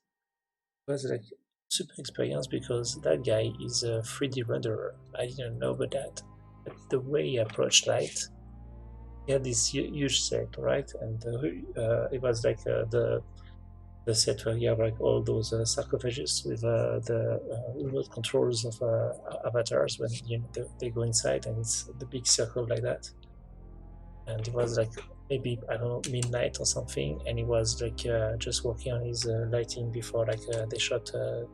It was like super experience because that guy is a 3D renderer. I didn't know about that. But the way he approached light, he had this huge set, right? And it was like the set where you have like all those sarcophages with the remote controls of avatars when they go inside, and it's the big circle like that. And it was like maybe I don't know midnight or something, and he was like just working on his lighting before like they shot the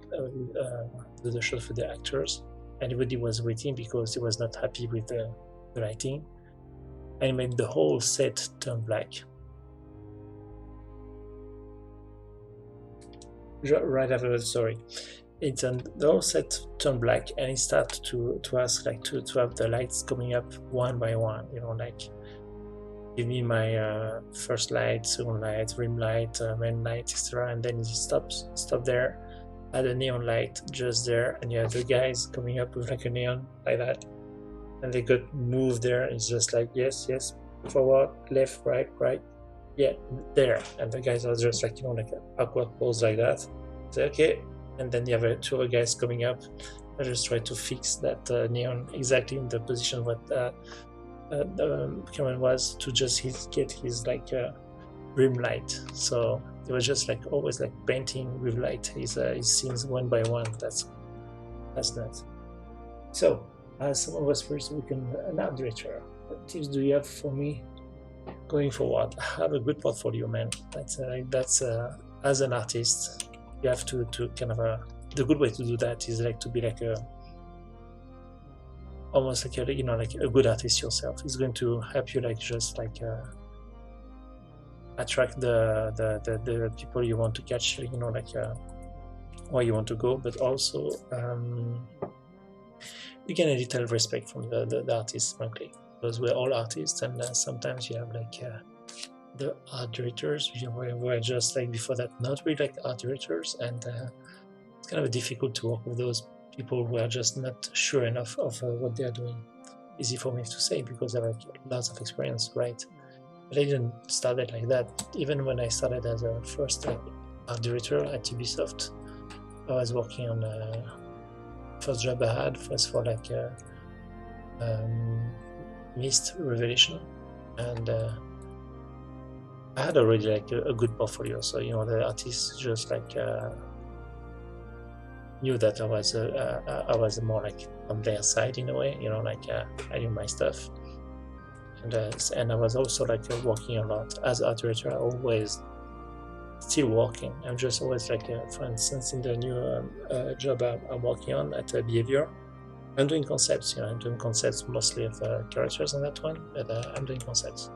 shot for the actors. Everybody was waiting because he was not happy with the lighting, and he made the whole set turn black. Right after the story, it turned the whole set turned black, and he started to ask like to have the lights coming up one by one, like give me my first light, second light, rim light, main light, etc. And then he stopped there add a neon light just there, and you have the guys coming up with like a neon like that, and they got move there. It's just like yes, yes, forward, left, right, right, yeah, there, and the guys are just like like an awkward pose like that. Say okay, and then you have two other guys coming up. I just try to fix that neon exactly in the position what Cameron was to just get his like rim light. So it was just like always like painting with light his scenes one by one. That's that. So as someone was first weekend an art director, what tips do you have for me going forward? Have a good portfolio, man. That's as an artist, you have to kind of the good way to do that is like to be like a almost like a like a good artist yourself. It's going to help you like just like attract the people you want to catch, like where you want to go, but also you get a little respect from the artists, frankly, because we're all artists, and sometimes you have like the art directors who are just like before that not really like art directors, and it's kind of difficult to work with those people who are just not sure enough of what they are doing. Easy for me to say because I have like lots of experience, right? But I didn't start it like that. Even when I started as a first art director at Ubisoft, I was working on first job I had was for like Mist Revelation, and I had already like a good portfolio. So the artists just like knew that I was more like on their side in a way. Like I knew my stuff, and I was also like working a lot as art director. I always still working. I'm just always like, for instance, in the new job I'm working on at Behavior, I'm doing concepts. I'm doing concepts mostly of characters on that one, but I'm doing concepts,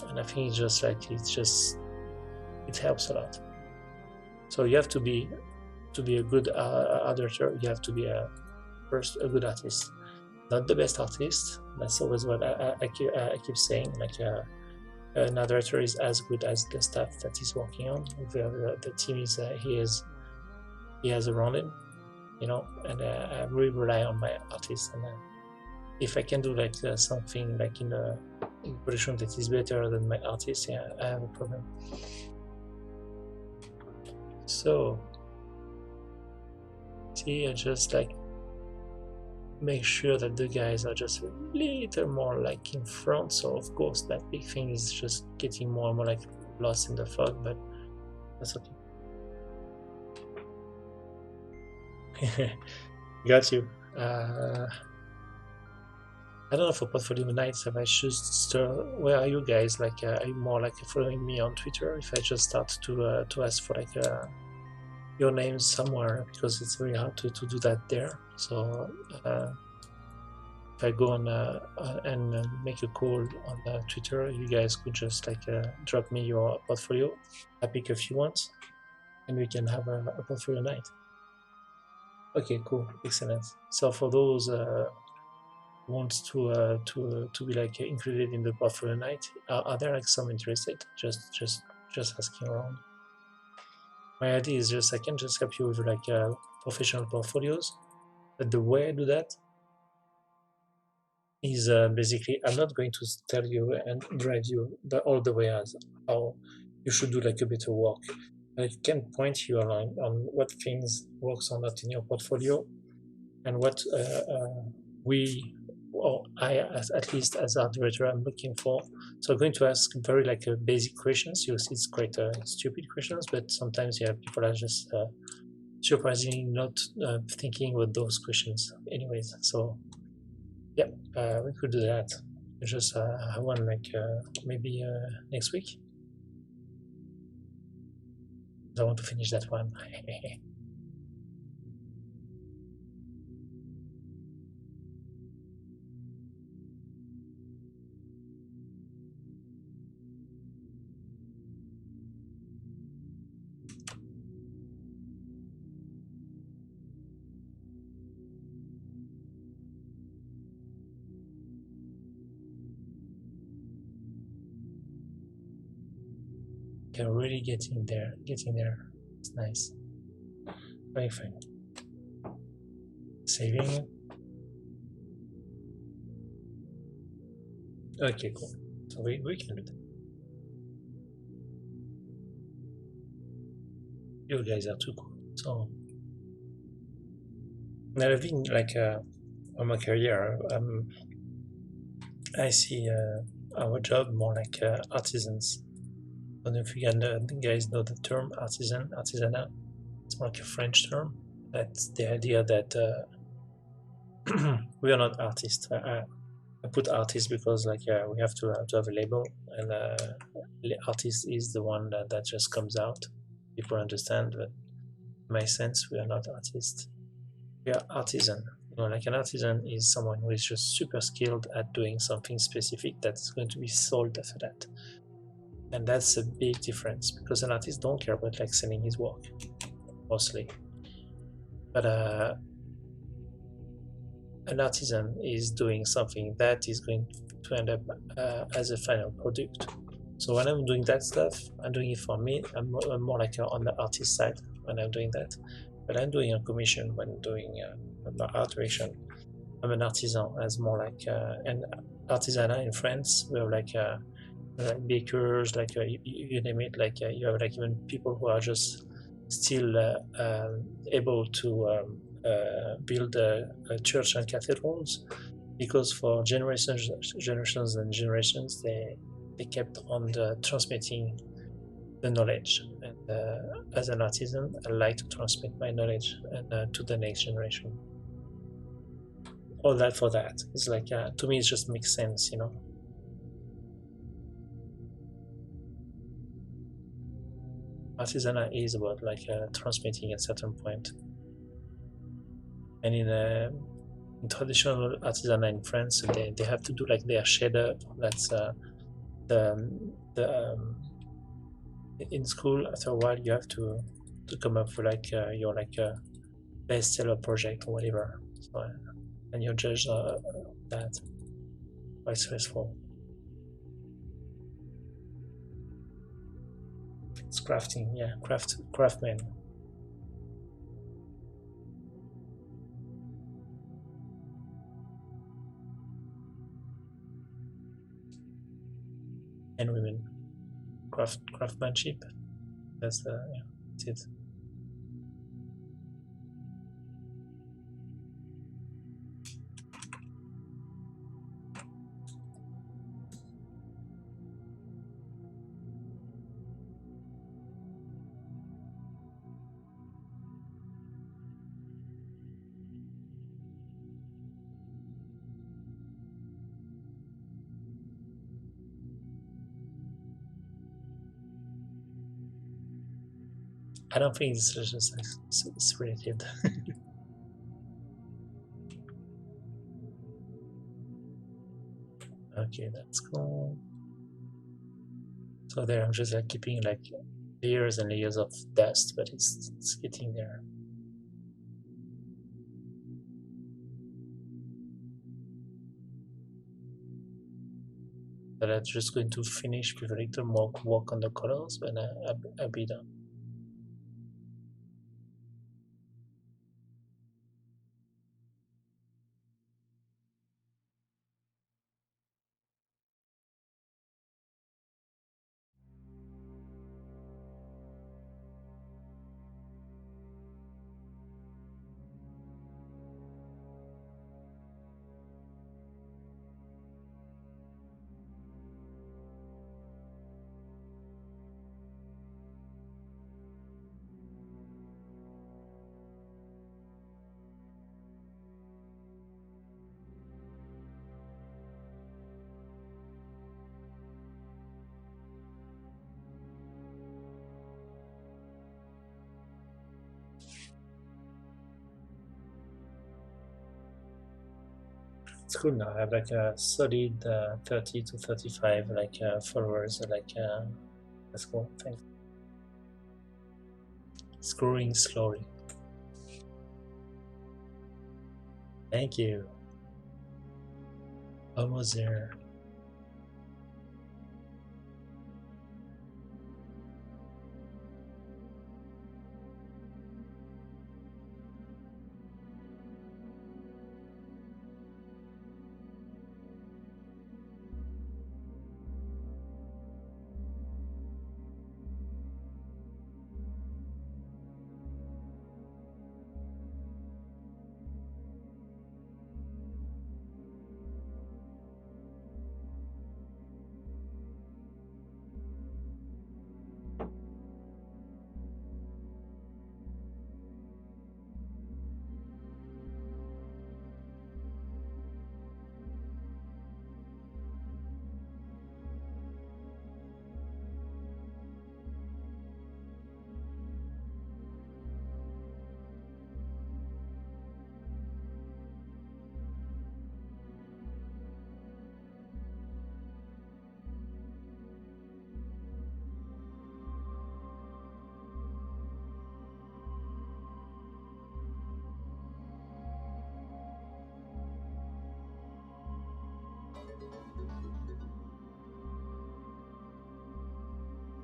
and I think it's just like it helps a lot. So you have to be a good art director. You have to be first a good artist, not the best artist. That's always what I keep saying. Like an art director is as good as the staff that he's working on. The team he has around him, and I really rely on my artist. And if I can do like something like in production that is better than my artist, yeah, I have a problem. So see, I just like make sure that the guys are just a little more like in front. So of course that big thing is just getting more and more like lost in the fog, but that's okay. Got you. I don't know for portfolio nights if I should start. Where are you guys? Like, are you more like following me on Twitter? If I just start to ask for like your names somewhere, because it's very hard to do that there. So if I go on and make a call on Twitter, you guys could just like drop me your portfolio. I pick a few ones, and we can have a portfolio night. Okay, cool, excellent. So for those wants to be like included in the portfolio night, are there like some interested? Just asking around. My idea is just I can just help you with like professional portfolios, but the way I do that is basically I'm not going to tell you and drive you all the way as how you should do like a better work. I can point you on what things works or not in your portfolio, and what we or I, at least as art director, I'm looking for. So I'm going to ask very like basic questions. You'll see it's quite stupid questions, but sometimes people are just surprisingly not thinking about those questions. Anyways, so yeah, we could do that. Just have one like maybe next week. I want to finish that one. Can really get in there. It's nice. Very fine. Saving. Okay, cool. So we can do that. You guys are too cool. So another thing, like on my career, I see our job more like artisans. I don't know if you guys know the term artisanat. It's more like a French term. That's the idea that we are not artists. I put artist because like we have to have a label, and artist is the one that just comes out. People understand, but in my sense, we are not artists. We are artisan. Like an artisan is someone who is just super skilled at doing something specific that's going to be sold after that. And that's a big difference because an artist don't care about like selling his work mostly. But an artisan is doing something that is going to end up as a final product. So when I'm doing that stuff, I'm doing it for me. I'm more like on the artist side when I'm doing that. But I'm doing a commission when doing art direction. I'm an artisan as more like an artisanat in France. We have like bakers, like you name it. Like you have like even people who are just still able to build church and cathedrals because for generations and generations they kept on transmitting the knowledge. And as an artisan, I like to transmit my knowledge and to the next generation. All that for that. It's like to me, it just makes sense, you know. Artisanal is about like transmitting at a certain point. And in traditional artisanal in France, they have to do like their shader. That's the in school. After a while, you have to come up with like your like bestseller project or whatever. So, and you're judged that quite stressful. It's crafting, yeah, craftsman. And women, craftsmanship. That's yeah, that's it. I don't think it's just it's related. Okay, that's cool. So there, I'm just like keeping like layers and layers of dust, but it's getting there. But I'm just going to finish with a little more work on the colors, but I'll be done. It's cool now. I have like a solid 30 to 35 like followers. Like that's cool. Thanks. It's growing slowly. Thank you. Almost there.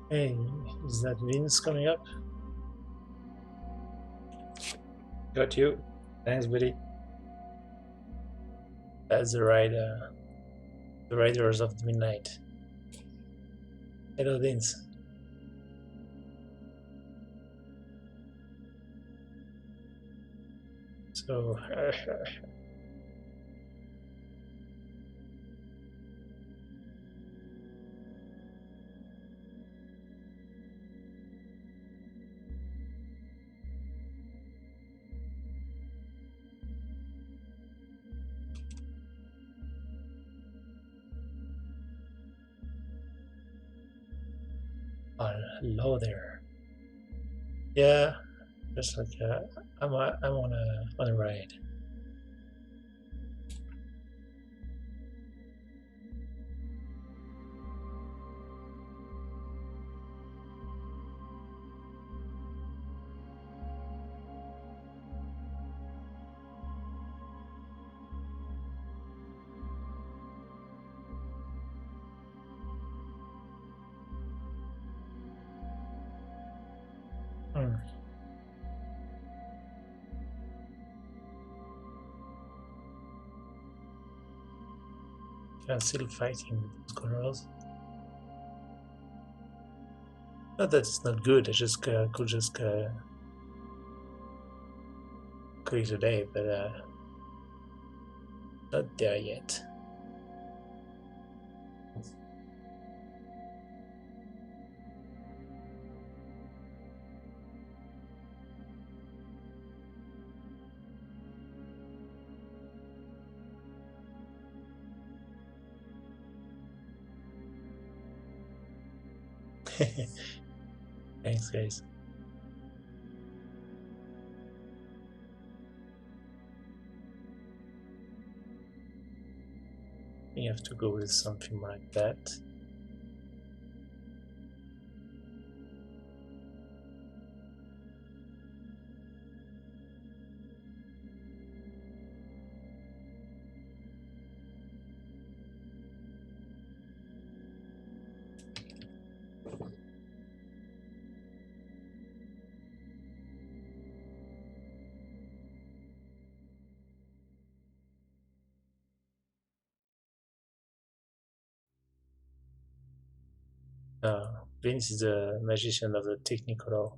Hey, is that Vince coming up? Got you. Thanks, buddy. That's the Riders of the Midnight. Hello, Vince. So, hello there. Yeah, just like I'm on a ride. Hmm. I'm still fighting with those colors. Not that it's not good. I just could just quit today, but not there yet. Thanks, guys. You have to go with something like that. Vince is a magician of the Technicolor.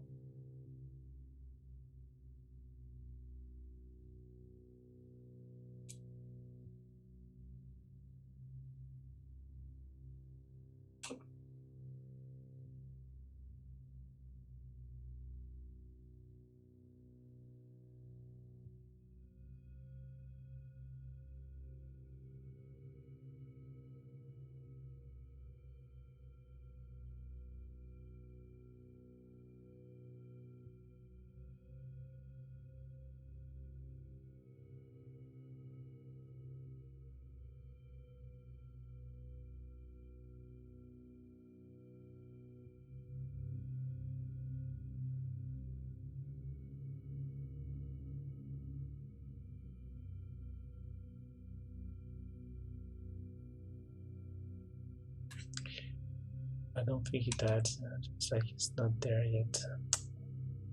I don't think it adds. Just like it's not there yet.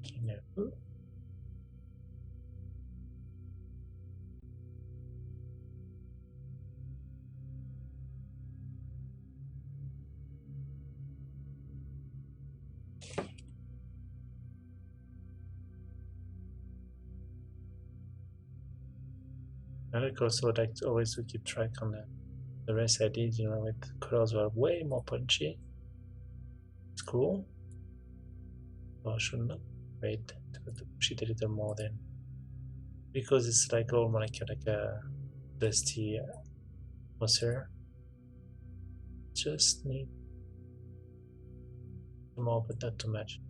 You know. I like also like always to keep track on the rest I did. You know, with colors were way more punchy. It's cool. Well, I should not wait to push it a little more then, because it's like almost like a dusty atmosphere. Just need more, but not too much.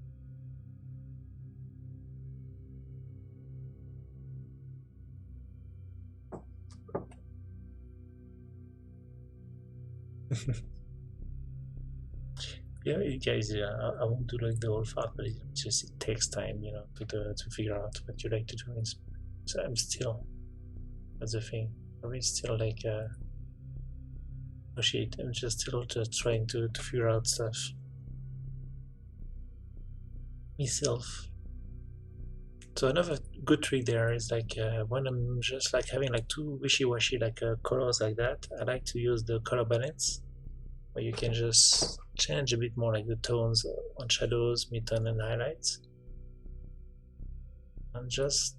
Yeah, guys, I won't do like the whole part, but it takes time, you know, to figure out what you like to do. So I'm still, that's the thing. I'm still like oh shit, I'm just still just trying to figure out stuff. myself. So another good trick there is like when I'm just like having like two wishy-washy like colors like that, I like to use the color balance, where you can just change a bit more like the tones on shadows, midtone, and highlights, and just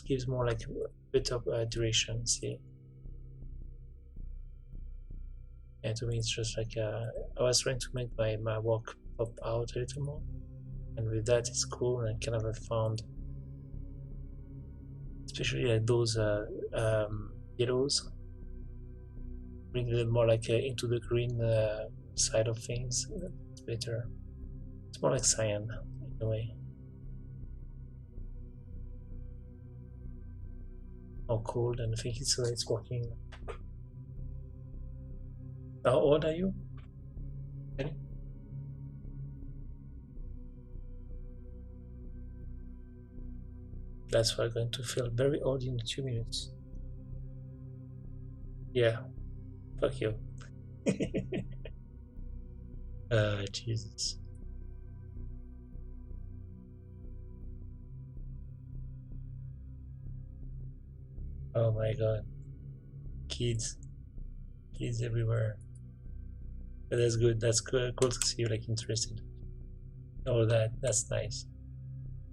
gives more like a bit of direction. See, and to me it's just like I was trying to make my work pop out a little more, and with that it's cool, and kind of I found especially like those yellows, bring them more like into the green side of things. It's better. It's more like cyan in a way. More cold, and I think it's working. How old are you? Any? That's why I'm going to feel very old in 2 minutes. Yeah, fuck you. Jesus. Oh my god. Kids. Kids everywhere. But that's good. That's good. Cool to see you like interested. All that. That's nice.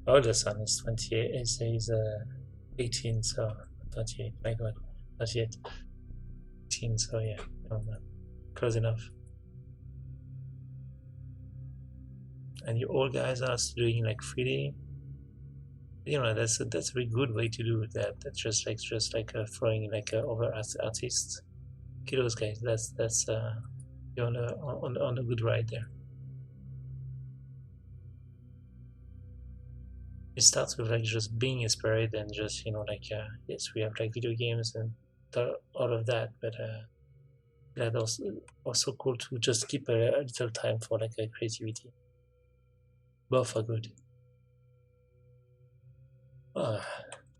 Oh, the son is 28. He's 18, so 28. My god. Not yet. 18, so yeah. Oh, man. Close enough. And you all guys are doing like 3D. You know, that's a very good way to do that. That's just like throwing like over artists. Kilos guys, that's you're on a good ride there. It starts with like just being inspired and just like yes, we have like video games and all of that, but that also cool to just keep a little time for like a creativity. Both are good. Ah,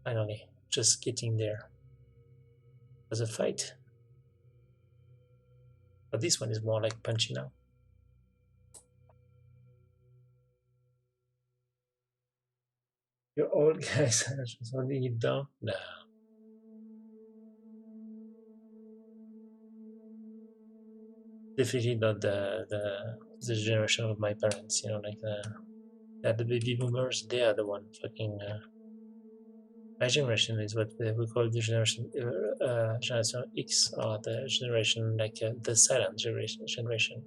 finally, just getting there. There's a fight, but this one is more like punchy now. You're old guys are just holding it down. No, definitely not the generation of my parents. Like the baby boomers. They are the one fucking. My generation is what we call the generation X, or the generation like the silent generation.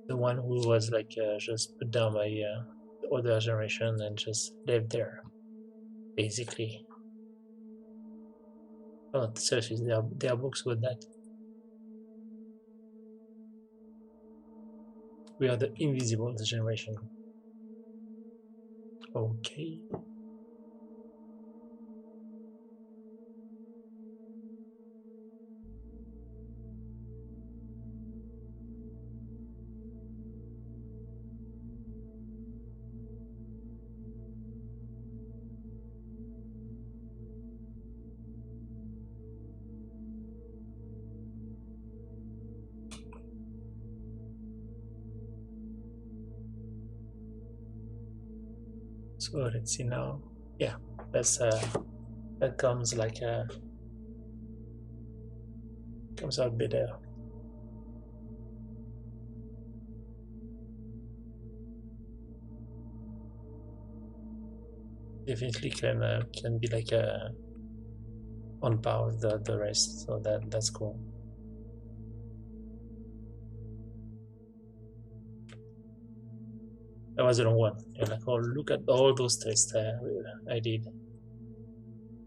The one who was like just put down by the older generation and just lived there, basically. Oh, the selfies. There are books with that. We are the invisible generation. Okay. So let's see now. Yeah, that comes like comes out better. Definitely can be like on par with the rest. So that's cool. That was the wrong one. You're like, oh, look at all those tests I did.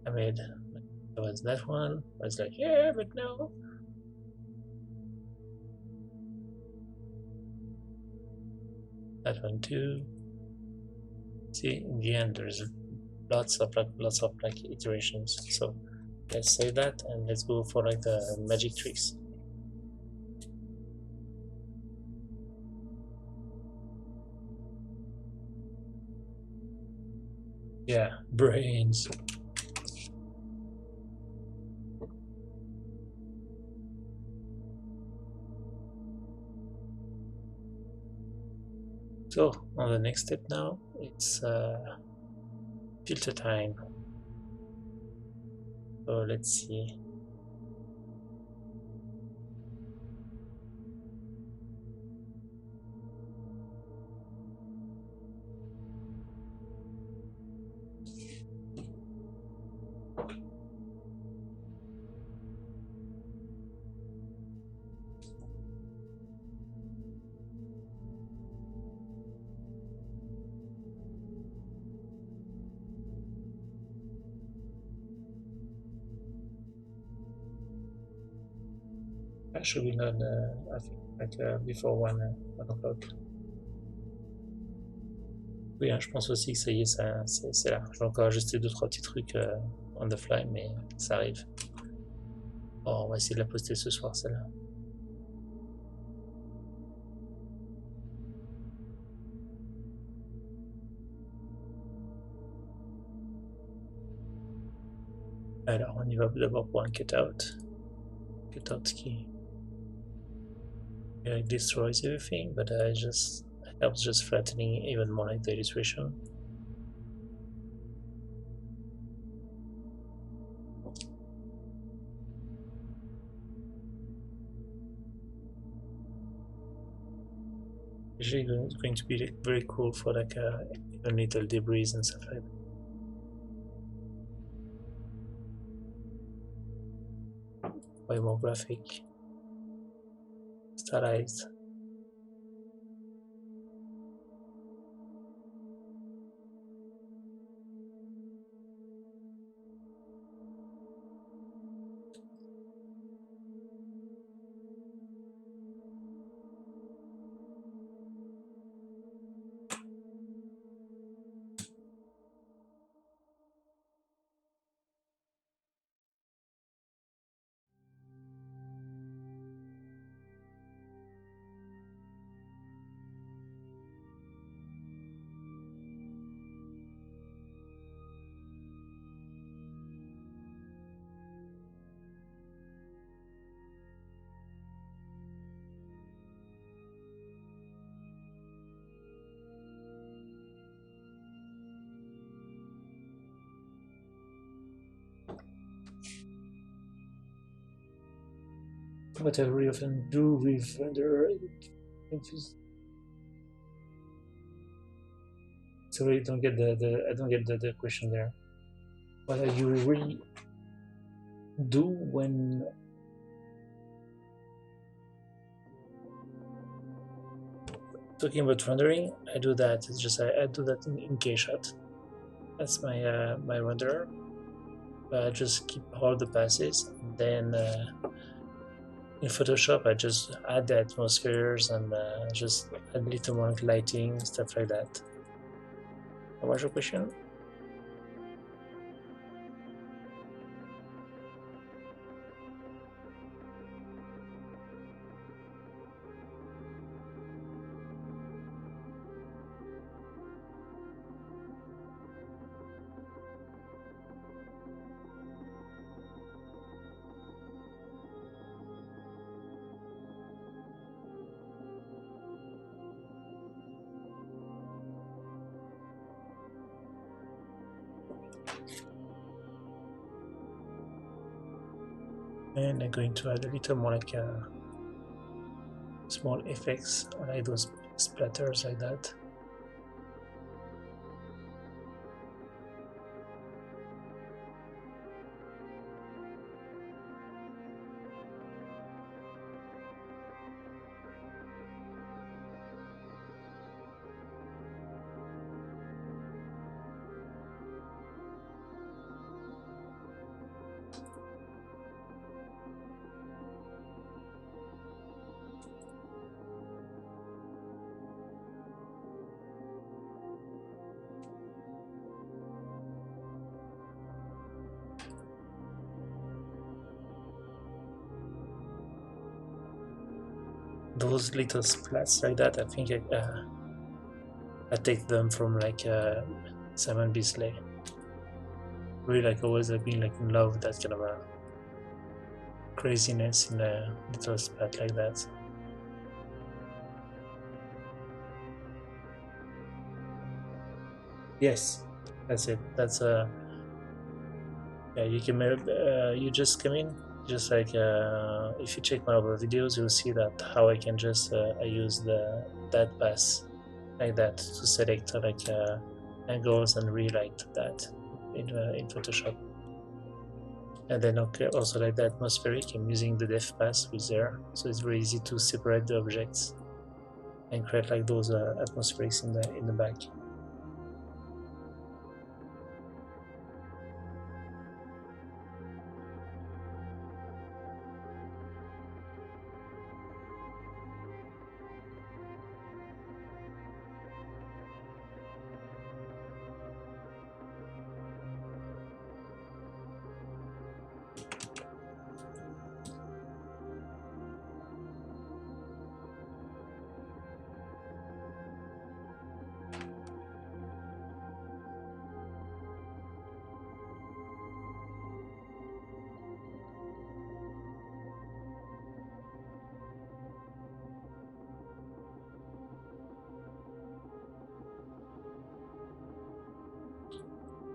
I made. There was that one. I was like, yeah, but no. That one too. See, in the end, there's lots of like iterations. So let's save that and let's go for like the magic tricks. Yeah, brains. So on the next step now, it's filter time. So let's see. I should be done, I think, like before 1 o'clock. Oui, hein, je pense aussi que ça y est, c'est là. Je vais encore ajuster 2-3 petits trucs on the fly, mais ça arrive. Bon, on va essayer de la poster ce soir, celle-là. Alors, on y va d'abord pour un cut-out. Cut-out qui destroys everything, but just helps just flattening even more like the illustration. Usually it's going to be like very cool for like even little debris and stuff like that. Way more graphic, stylized. What I really often do with render, sorry, I don't get the question there. What do you really do when talking about rendering? I do that. It's just I do that in Kshot. That's my my renderer. Just keep all the passes, and then in Photoshop I just add the atmospheres and just add a little more lighting, stuff like that. What was your question? And I'm going to add a little more like small effects, like those splatters like that. Those little splats like that, I think I take them from like Simon Bisley. Really, like always, I've been like in love with that kind of a craziness in a little splat like that. Yes, that's it. That's yeah. You can you just come in, just like if you check one of our videos, you'll see that how I can just I use the that pass like that to select like angles and relight that in Photoshop. And then okay, also like the atmospheric, I'm using the depth pass with there, so it's very easy to separate the objects and create like those atmospherics in the back.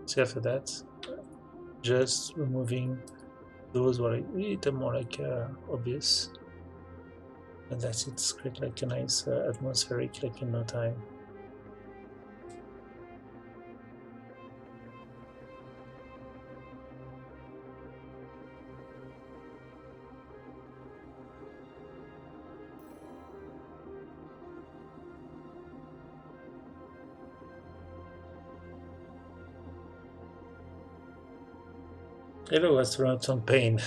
So after that, just removing those were a little more like obvious, and that's it. Create like a nice atmospheric like in no time. Hello, astronaut on pain.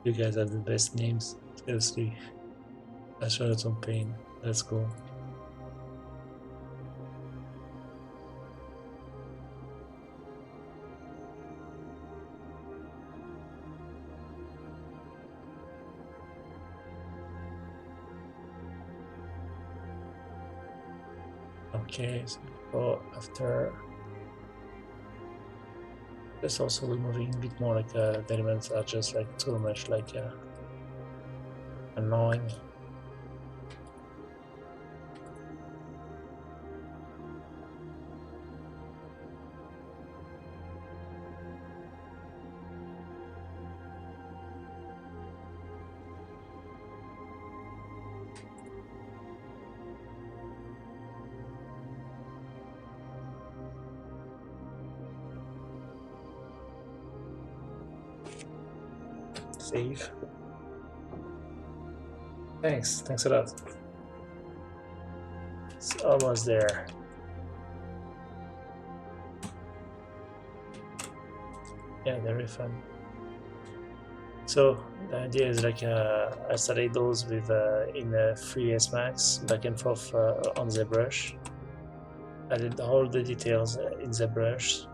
You guys have the best names. Seriously, astronaut on pain. That's cool. Okay, so after just also removing a bit more like the elements are just like too much like annoying. Save. Thanks a lot. It's almost there. Yeah, very fun. So the idea is like I studied those with in 3S Max back and forth on ZBrush. I did all the details in ZBrush.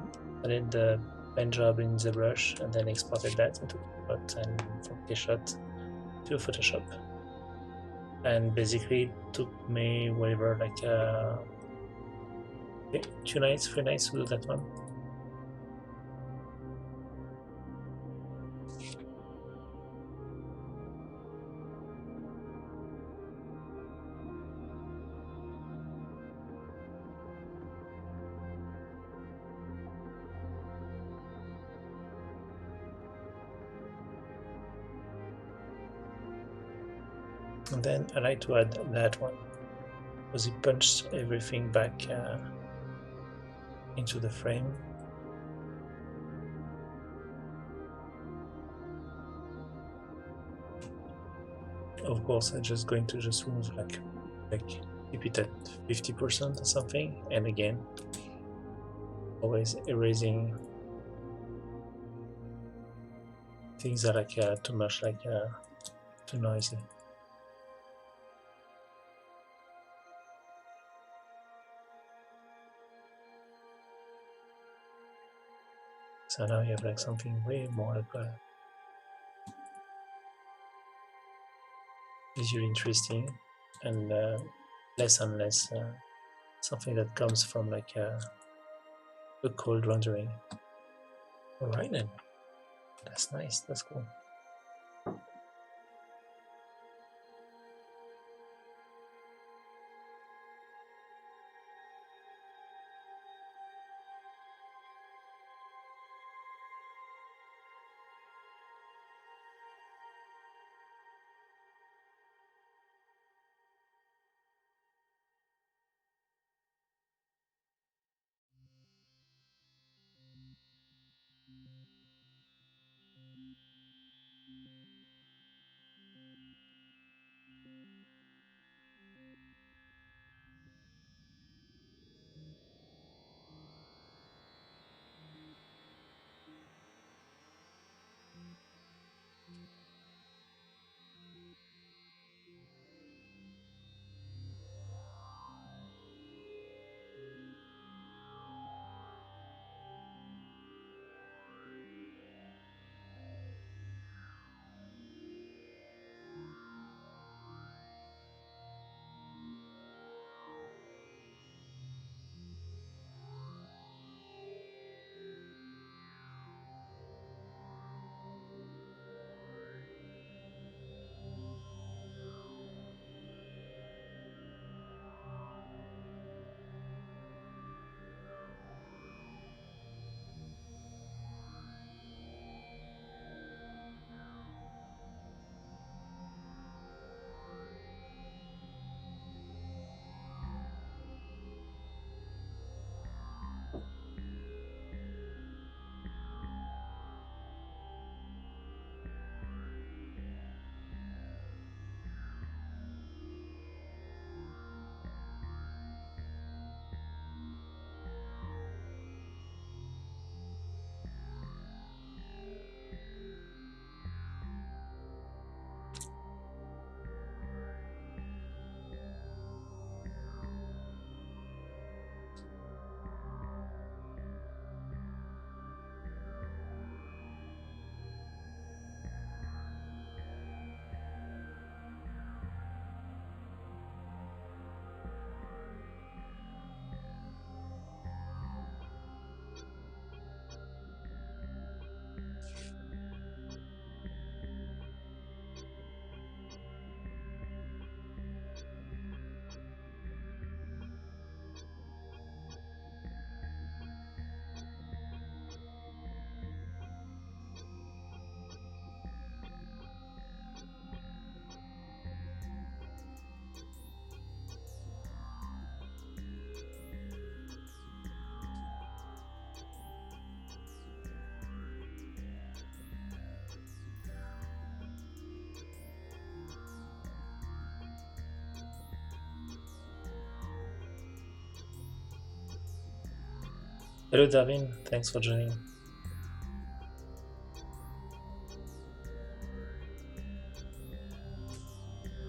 I did the pen job in ZBrush and then exported that into Photoshop and from Photoshop to Photoshop. And basically it took me whatever like 2 nights, 3 nights to do that one. And then I like to add that one because it punched everything back into the frame. Of course, I'm just going to just remove like keep it at 50% or something, and again, always erasing things that are like too much like too noisy. So now you have like something way more like visually interesting and less and less something that comes from like a cold rendering. All right then, that's nice. That's cool. Hello, Darwin. Thanks for joining.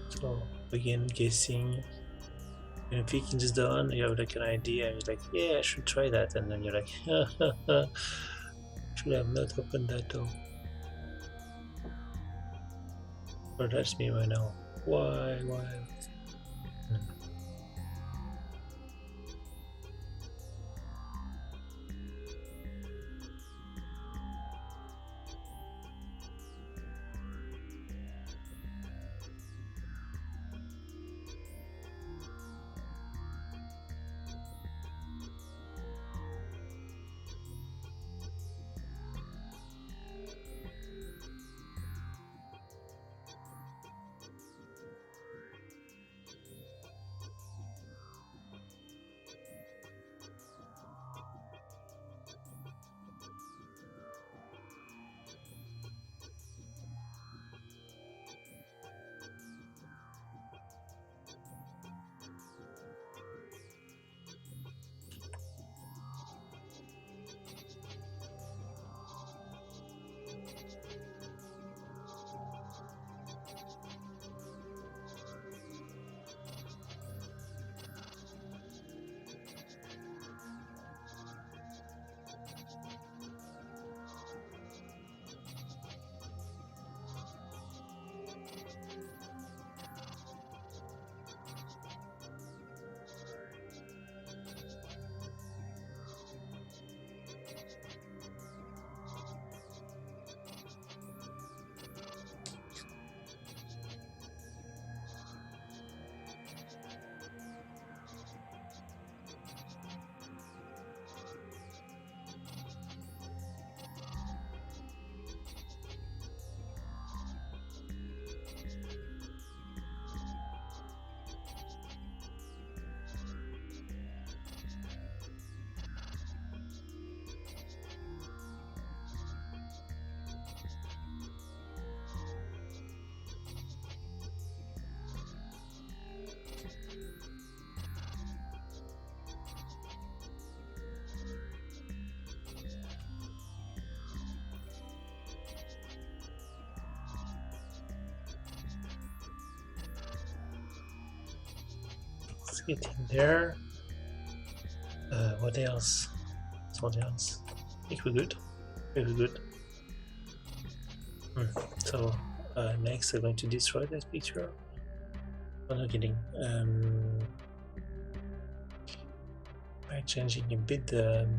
So, begin guessing. When picking this down, you have like an idea, and you're like, yeah, I should try that. And then you're like, should have not opened that door. Or that's me right now. Why? Hmm. Let's get in there. What else? What else? I think we're good. We're good. So next I'm going to destroy that picture. I'm not kidding. By changing a bit the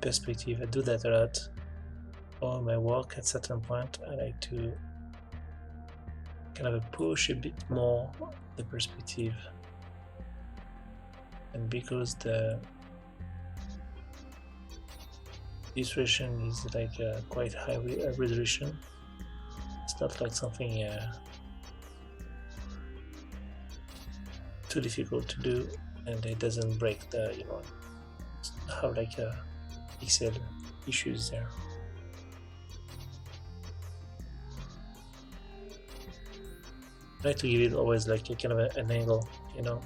perspective, I do that a lot. For my work, at certain point, I like to kind of push a bit more the perspective, and because the illustration is like quite high resolution, it's not like something too difficult to do, and it doesn't break the have like pixel issues there. I like to give it always like a kind of an angle, you know.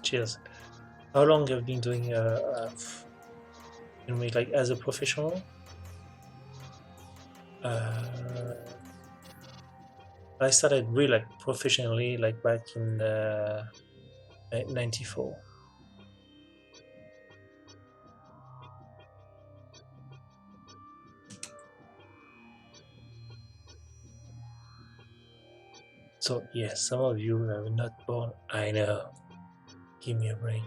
Cheers. How long have you been doing like as a professional? I started really like professionally like back in 94. So yes, some of you are not born. I know. Give me a break.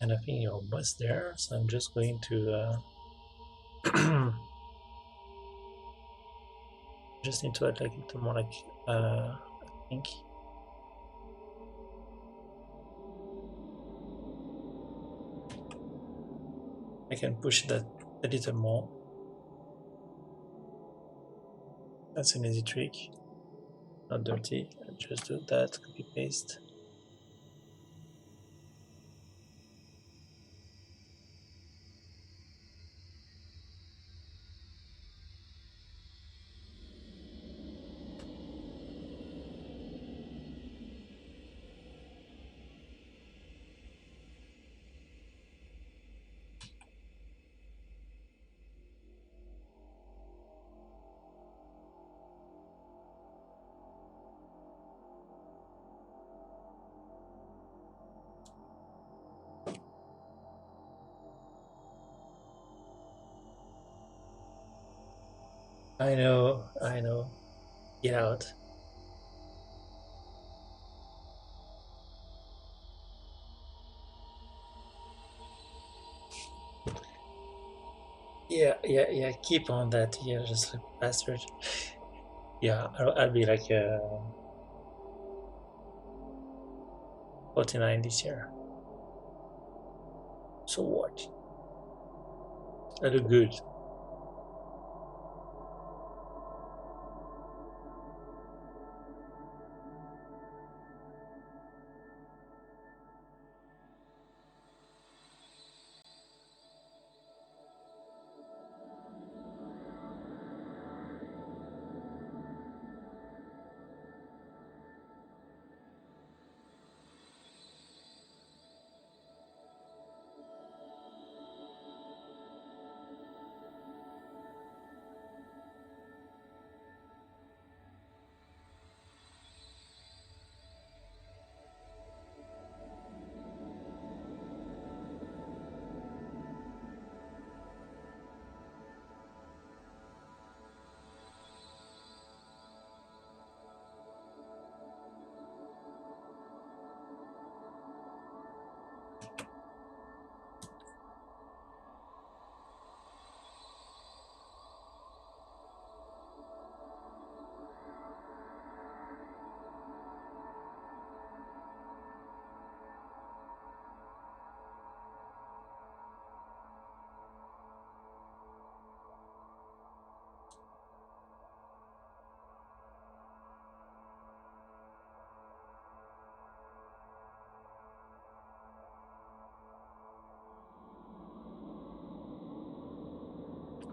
And I think you're almost there, so I'm just going to just need to add like a little more like I think I can push that a little more. That's an easy trick, not dirty. I just do that, copy paste. I know. Get out. Yeah. Keep on that. Yeah, just like bastard. Yeah, I'll be like 49 this year. So what? I look good.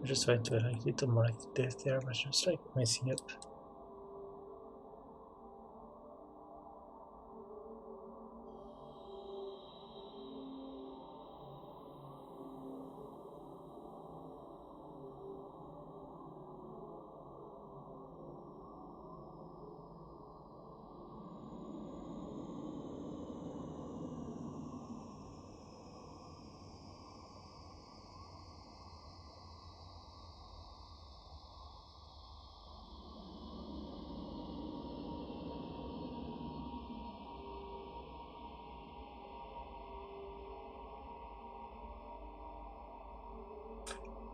just trying to like little more like depth there, but just like messing up.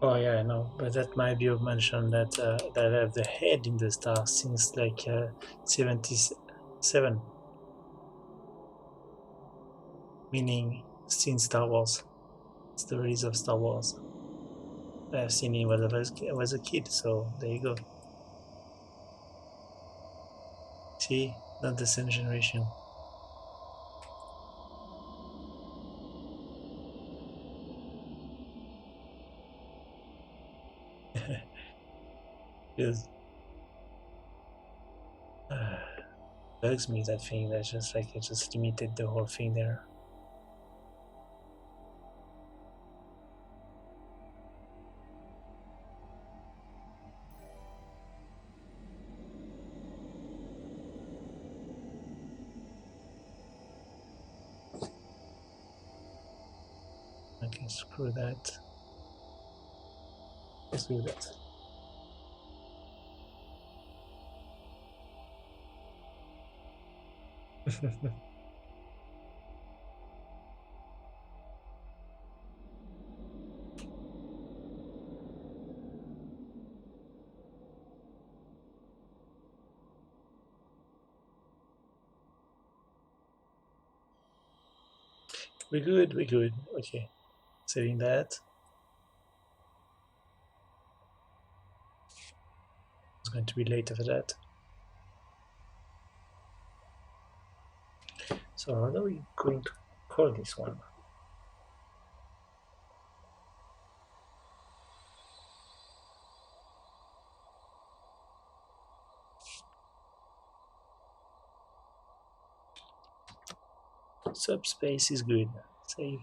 Oh yeah, I know, but that might be mentioned that that have the head in the star since like 77, meaning since Star Wars. It's the release of Star Wars. I've seen it when I was a kid, so there you go. See, not the same generation. Because bugs me that thing. That's just like it just limited the whole thing there. Okay, screw that. Let's do that. We're good, we're good. Okay, saving that. It's going to be late after that. So how are we going to call this one? Subspace is good. Save.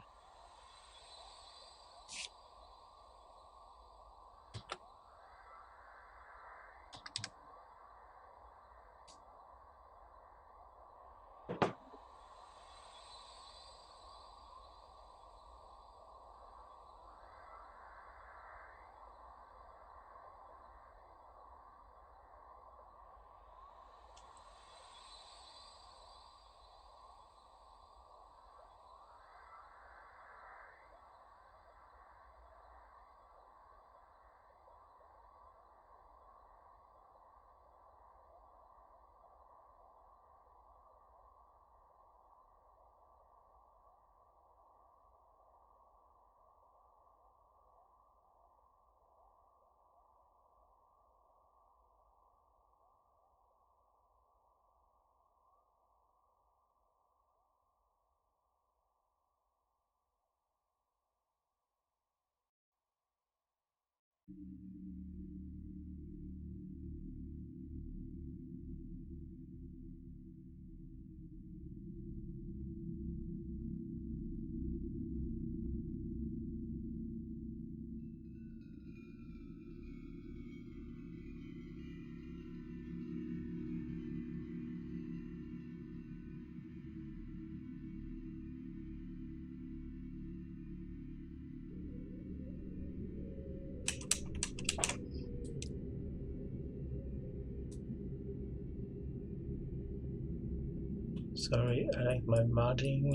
Sorry, I like my margin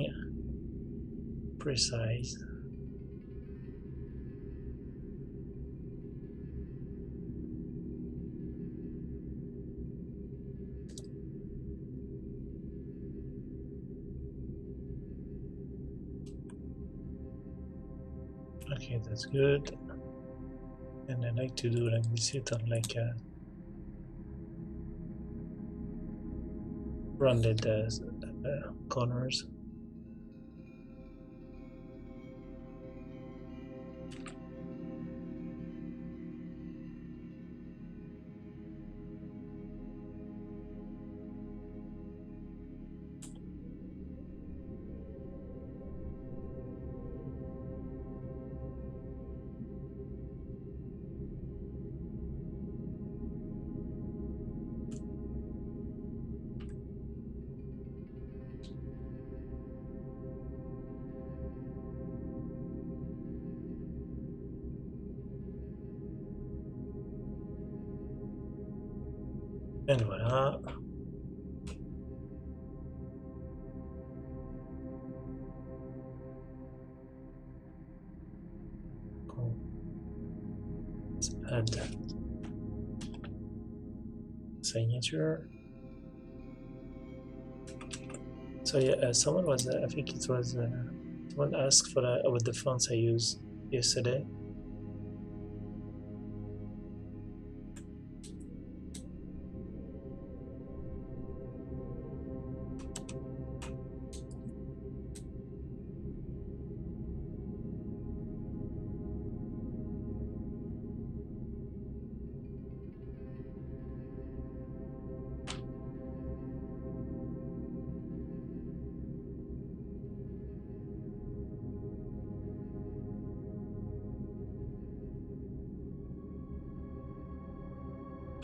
precise. Okay, that's good. And I like to do like this little like rounded corners. And voila. Cool. Let's add signature. So yeah, someone was, I think it was, someone asked for about the fonts I used yesterday.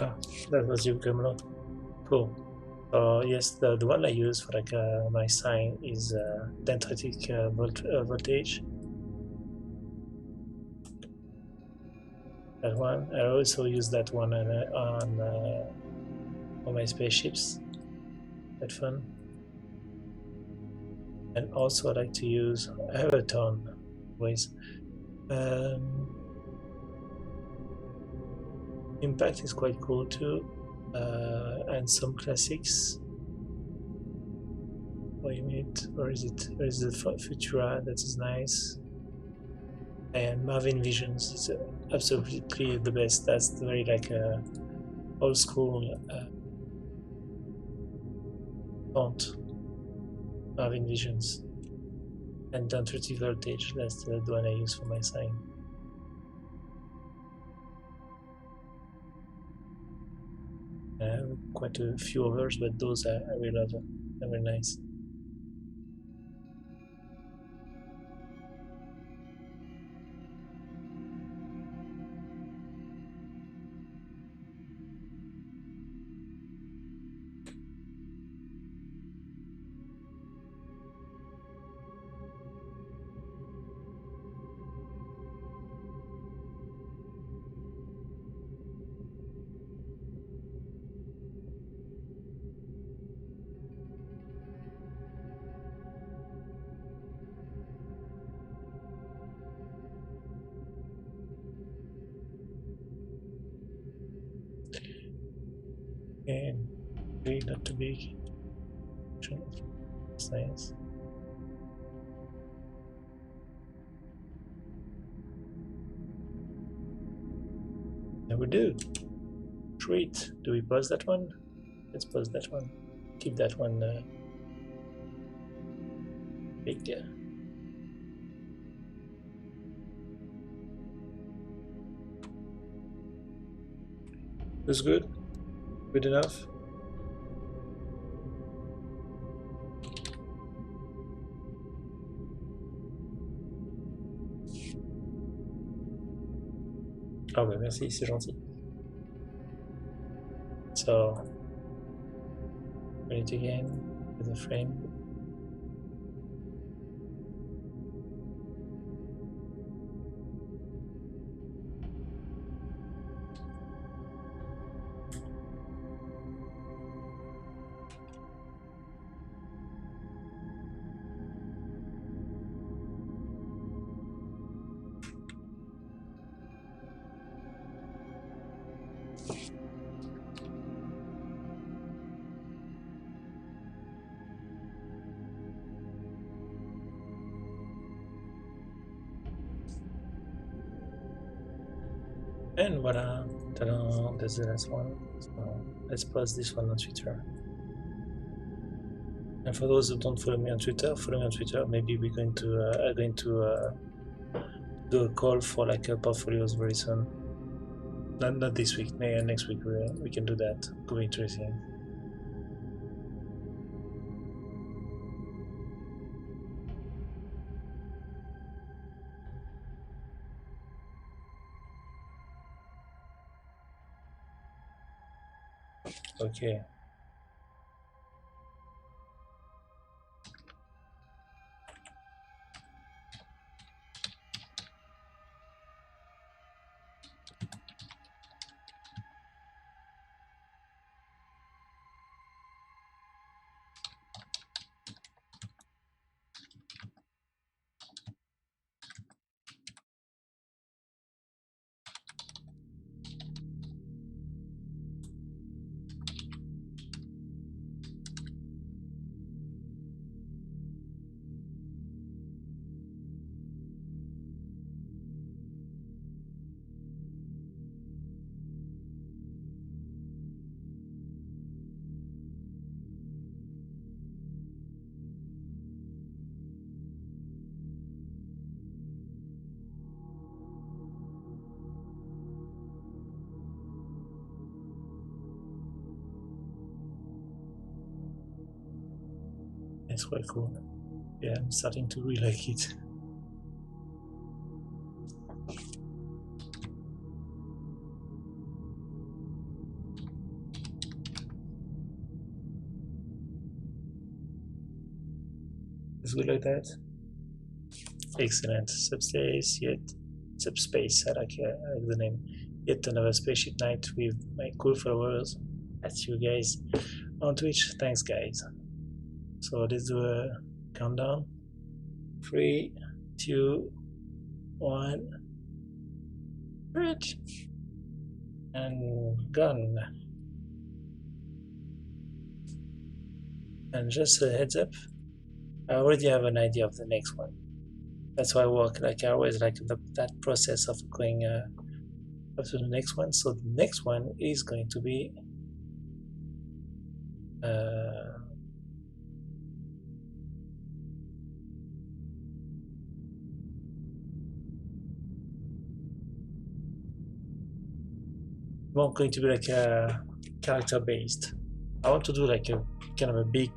Ah, that was you, Gumlo. Cool. Yes, the one I use for like my sign is dendritic voltage. That one. I also use that one on my spaceships. That fun. And also I like to use. I have a ton of ways. Impact is quite cool too, and some classics. Wait a minute, where is it? Where is the Futura? That is nice. And Marvin Visions is absolutely the best. That's very like old school font. Marvin Visions and dendritic voltage. That's the one I use for my sign. Quite a few others, but those I really love. They're very nice. And really not too big. It's nice. There we do. Treat. Do we pause that one? Let's pause that one. Keep that one big. That's good. Good enough. Ah bah merci, c'est gentil. So, run it again with a frame. And voila, ta-da, that's the last one. So let's post this one on Twitter. And for those who don't follow me on Twitter, follow me on Twitter. Maybe we're going to do a call for like portfolios very soon. Not this week, maybe next week we can do that. Could be interesting. Okay. It's quite cool. Yeah, I'm starting to really like it. It's good like that. Excellent. Subspace, yet subspace. I like the name. Yet another spaceship night with my cool followers. That's you guys on Twitch. Thanks, guys. So let's do a countdown. 3, 2, 1. Bridge. And gone. And just a heads up, I already have an idea of the next one. That's why I work like I always like that process of going up to the next one. So the next one is going to be more going to be like a character based. I want to do like a kind of a big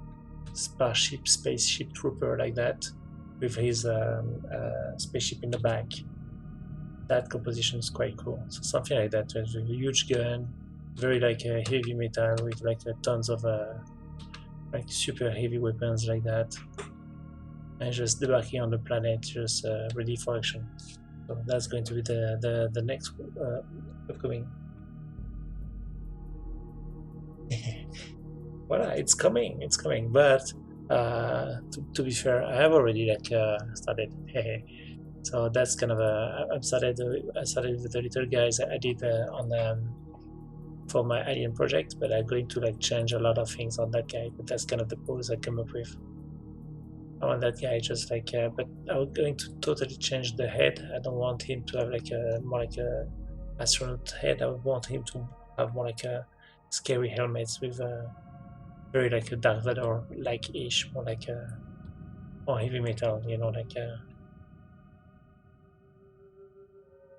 spaceship trooper like that with his spaceship in the back. That composition is quite cool. So something like that with a huge gun, very like heavy metal with like tons of like super heavy weapons like that, and just debarking on the planet, just ready for action. So that's going to be the next upcoming. Voilà, it's coming, but to be fair, I have already like started. So that's kind of I started with the little guys I did on for my alien project, but I'm going to like change a lot of things on that guy. But that's kind of the pose I come up with. I want that guy just like, but I'm going to totally change the head. I don't want him to have like a more like a astronaut head. I want him to have more like a scary helmets with very like a Dark Vador like ish, more like a more heavy metal, you know, like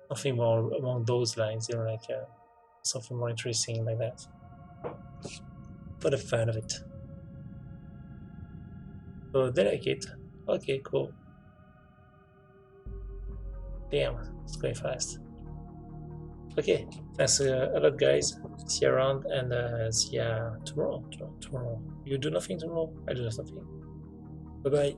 something more along those lines, you know, like something more interesting like that. For the fun of it. So they like it. Okay, cool. Damn, it's going fast. Okay, thanks a lot, guys. See you around and see you tomorrow. You do nothing tomorrow? I do nothing. Bye bye.